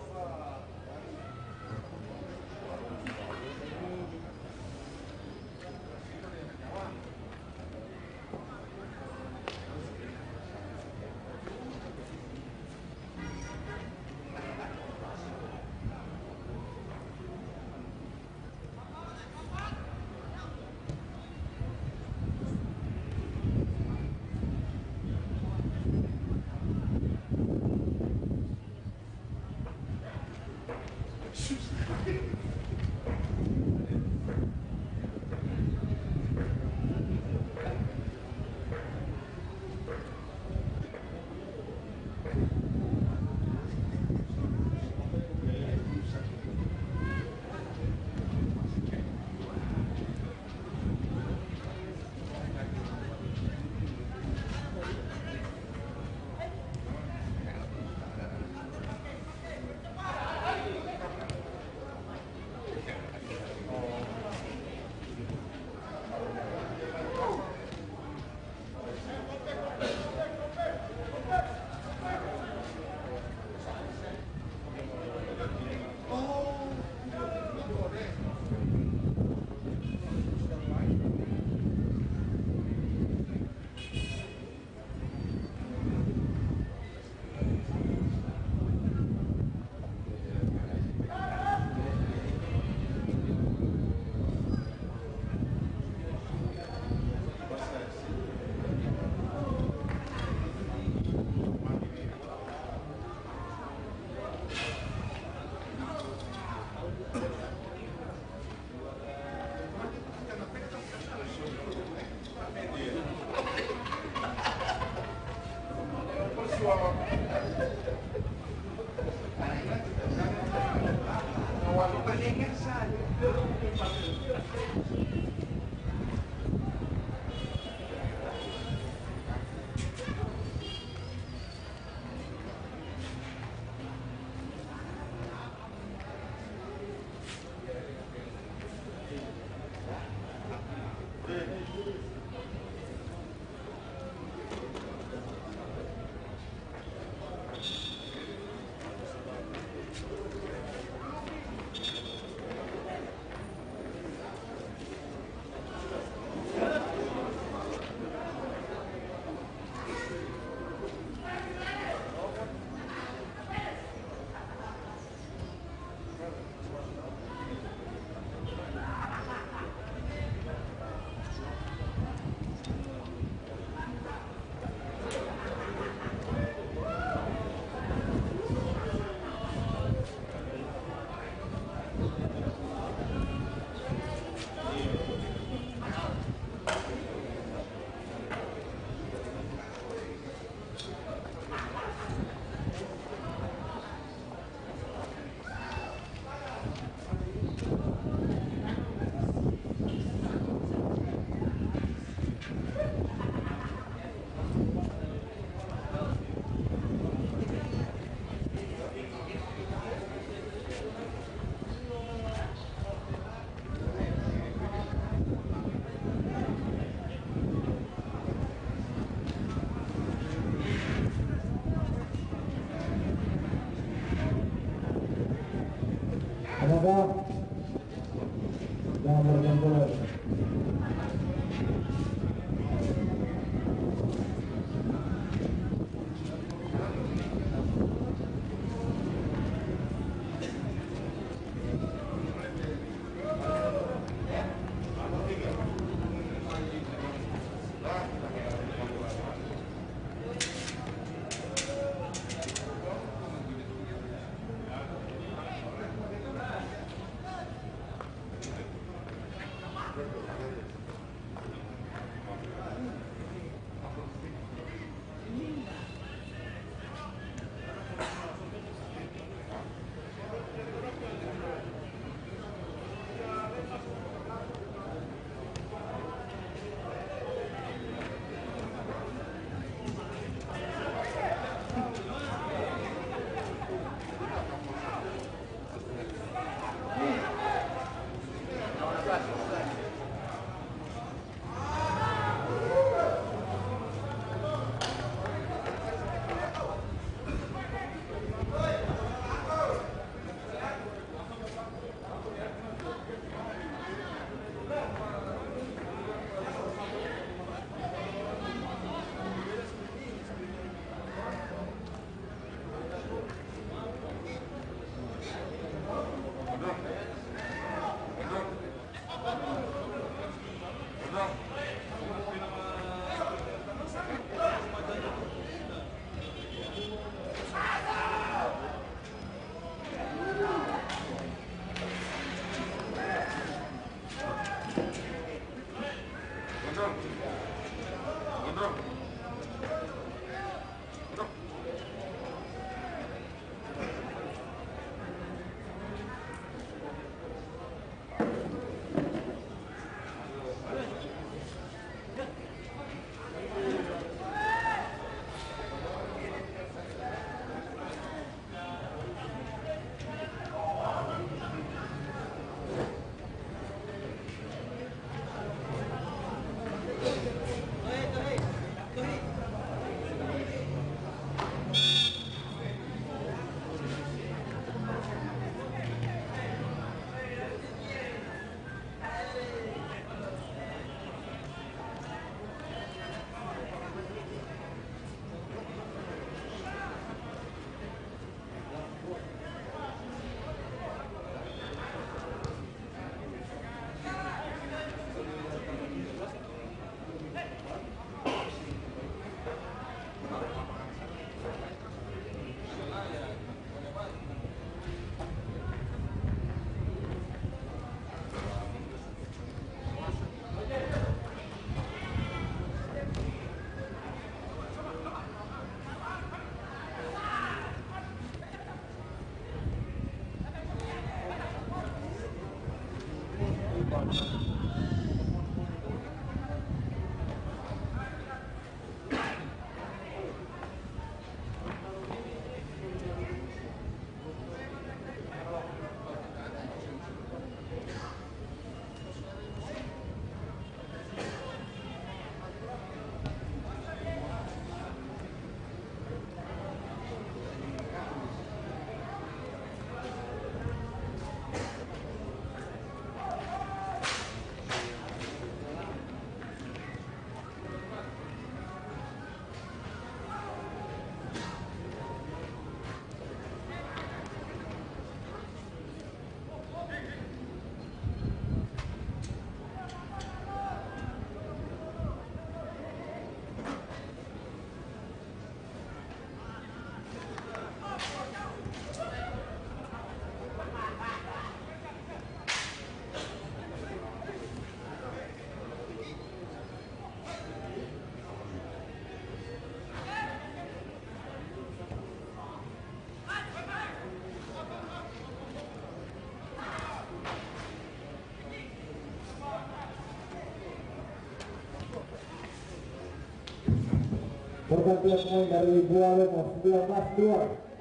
Pergantian pemain dari Bualemo 19-2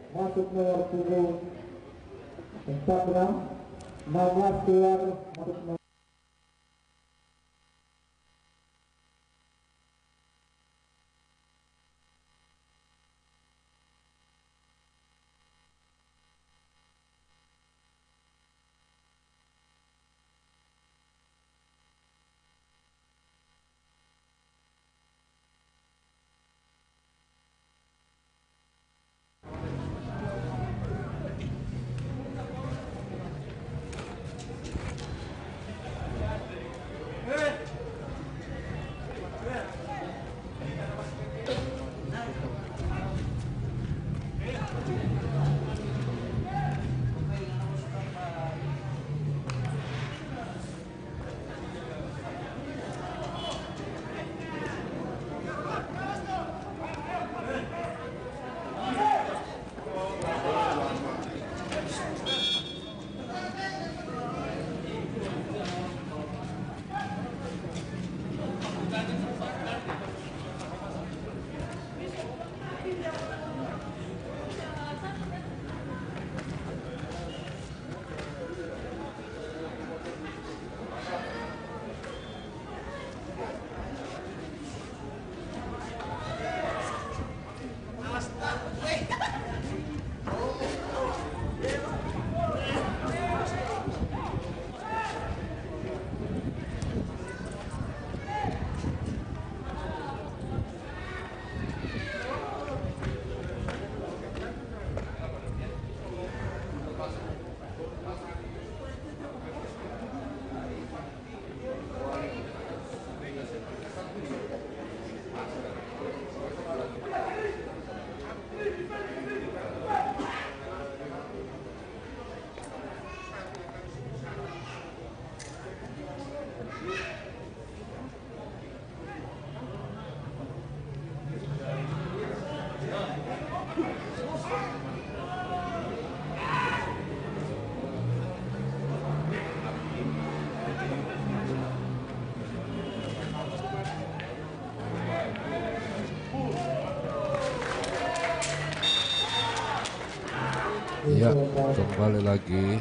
masuk nomor 7 46 16 keluar masuk nomor. Ya, kembali lagi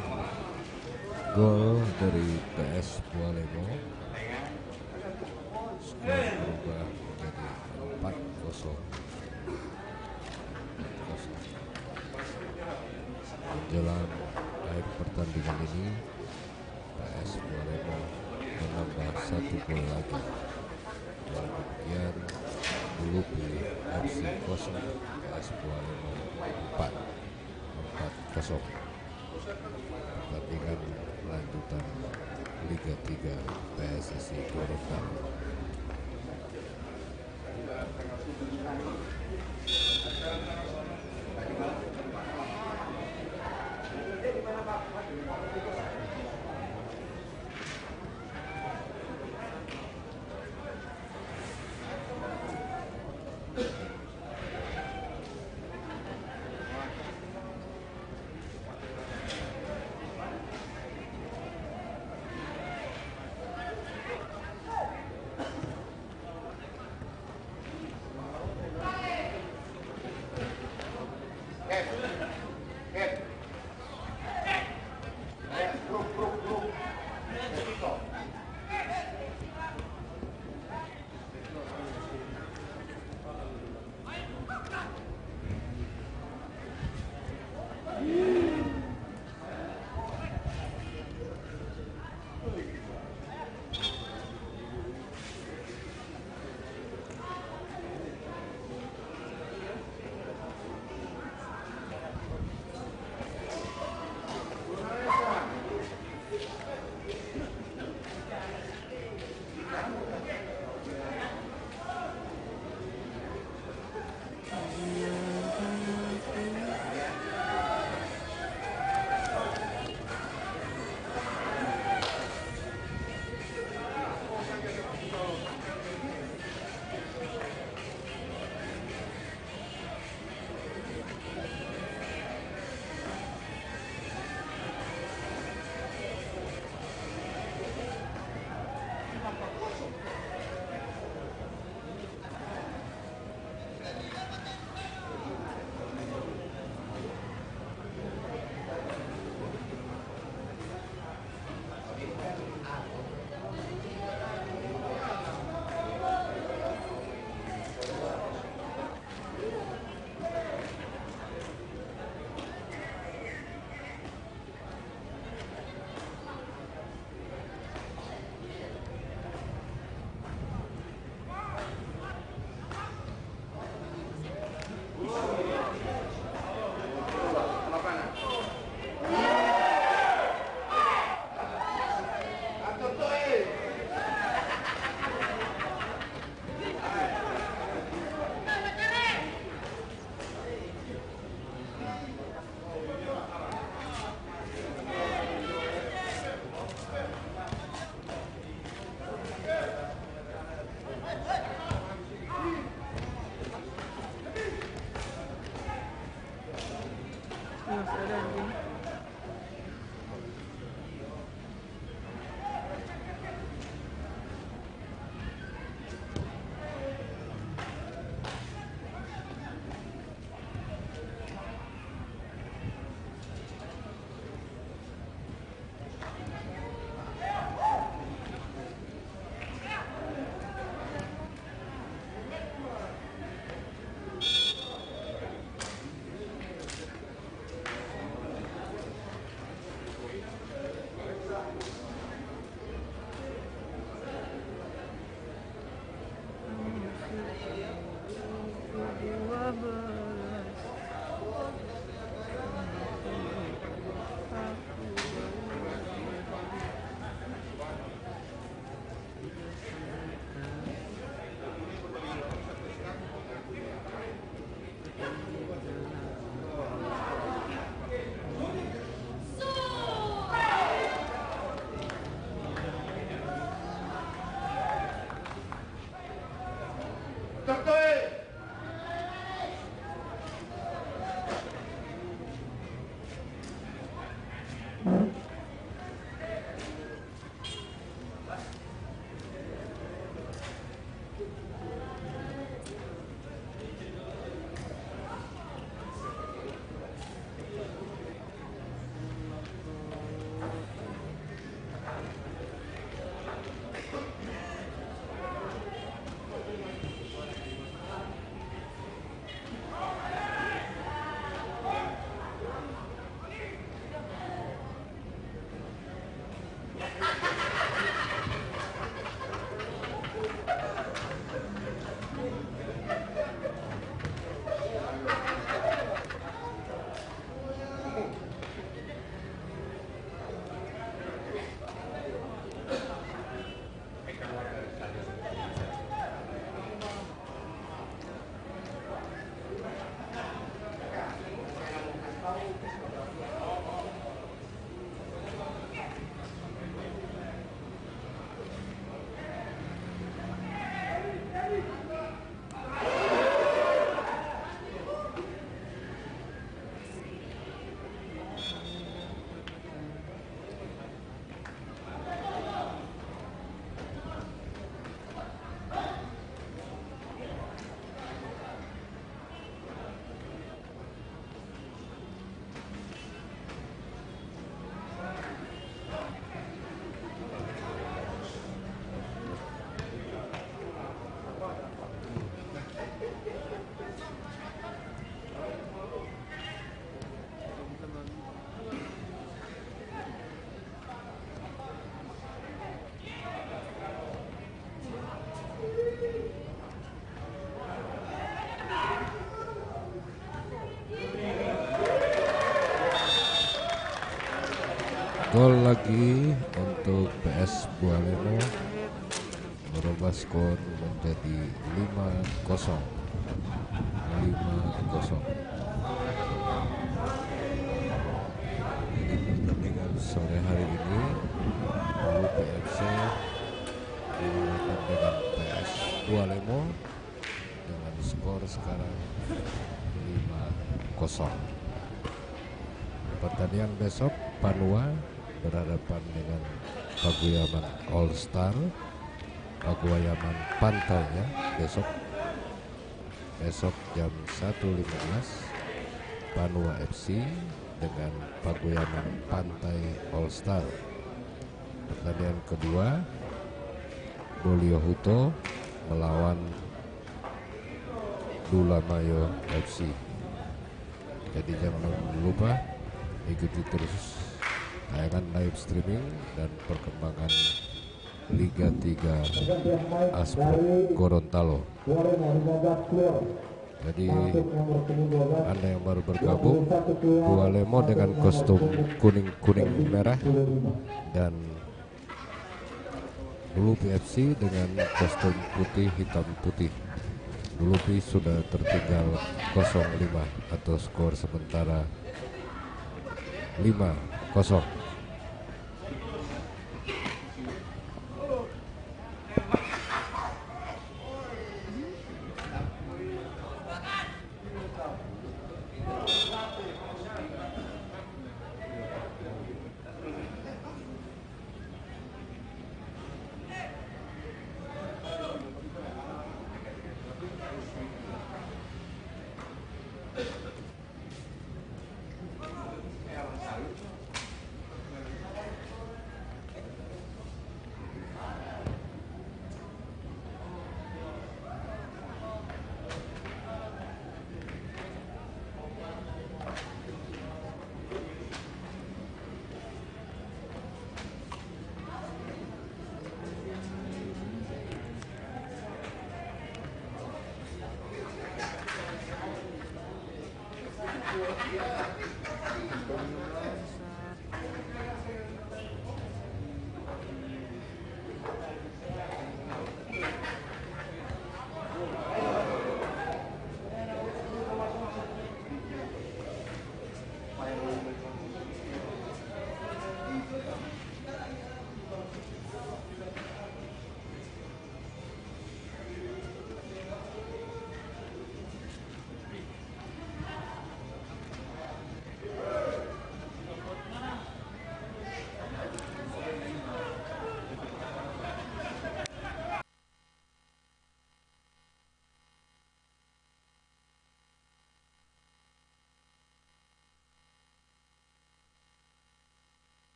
gol dari PS Bualemo. Skor berubah menjadi 4-0. Jelang akhir pertandingan ini, PS Bualemo menambah 1 gol lagi. Dengan demikian, Bulupi FC 0, PS Bualemo 4. Pertandingan lanjutan Liga 3 PSSI Gorontalo. Masih ada anjing. Gol lagi untuk PS Bualemo, merubah skor menjadi 5-0. Di pertandingan sore hari ini, Lupi FC melawan dengan PS Bualemo dengan skor sekarang 5-0. Pertandingan besok, Panua berhadapan dengan Paguyaman All Star, Paguyaman Pantai ya, besok jam 1.15 Panua FC dengan Paguyaman Pantai All Star. Pertandingan kedua, Bolio Huto melawan Dulamayo FC. Jadi jangan lupa ikuti terus tayangan live streaming dan perkembangan Liga 3 Aspro Gorontalo. Jadi Anda yang baru bergabung, Bualemo dengan kostum kuning merah dan Lupi FC dengan kostum putih hitam putih. Lupi sudah tertinggal 0-5 atau skor sementara 5-0.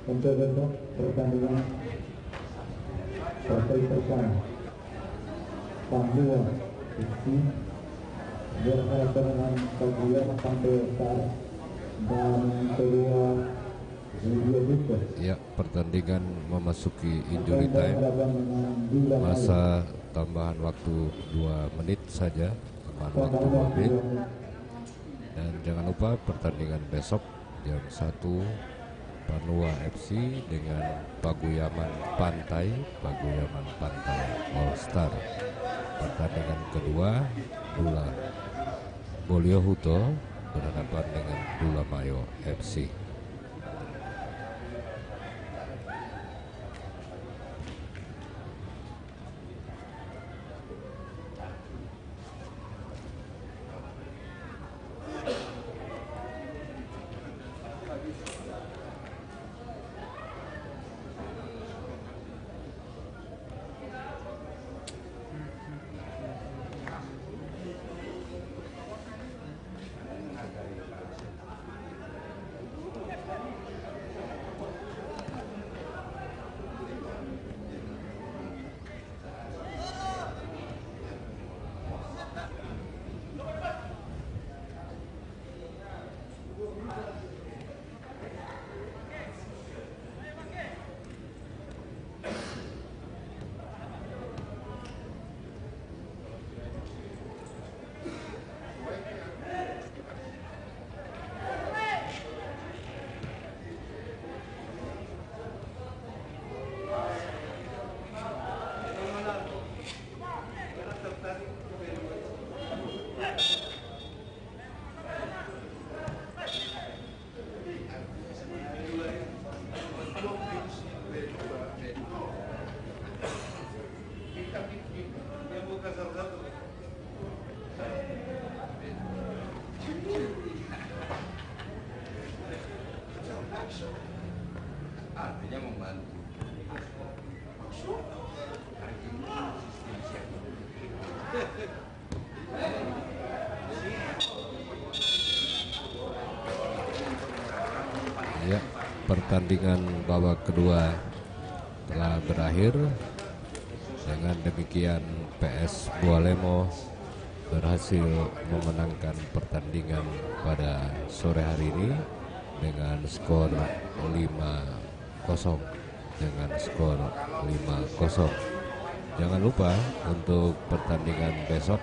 Untuk besok pertandingan persiskan Pantua FC berhadapan dengan Paguyama Pantai Star dan kedua Rio Busto. Ya, pertandingan memasuki injury time, masa tambahan waktu 2 menit saja, tambahan waktu 2 menit. Dan jangan lupa pertandingan besok jam 1 Panua FC dengan Paguyaman Pantai All Star. Pertandingan kedua Dula Boliohuto berhadapan dengan Dula Mayo FC. Artinya membantu. Ya, pertandingan babak kedua telah berakhir. Dengan demikian PS Bualemo berhasil memenangkan pertandingan pada sore hari ini dengan skor 5-0. Jangan lupa untuk pertandingan besok.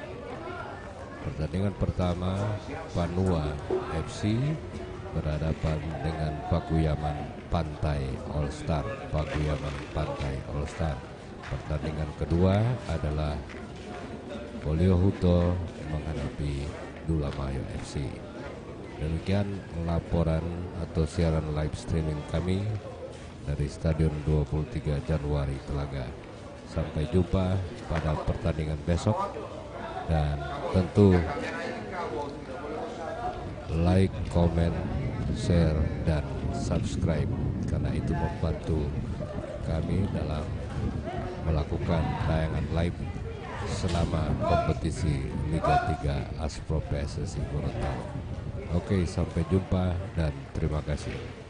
Pertandingan pertama Panua FC berhadapan dengan Paguyaman Pantai All Star. Pertandingan kedua adalah Boliohuto menghadapi Dula Mayo FC. Demikian laporan atau siaran live streaming kami dari Stadion 23 Januari Telaga. Sampai jumpa pada pertandingan besok, dan tentu like, comment, share, dan subscribe, karena itu membantu kami dalam melakukan tayangan live selama kompetisi Liga 3 Aspro PSSI Gorontalo. Oke, sampai jumpa dan terima kasih.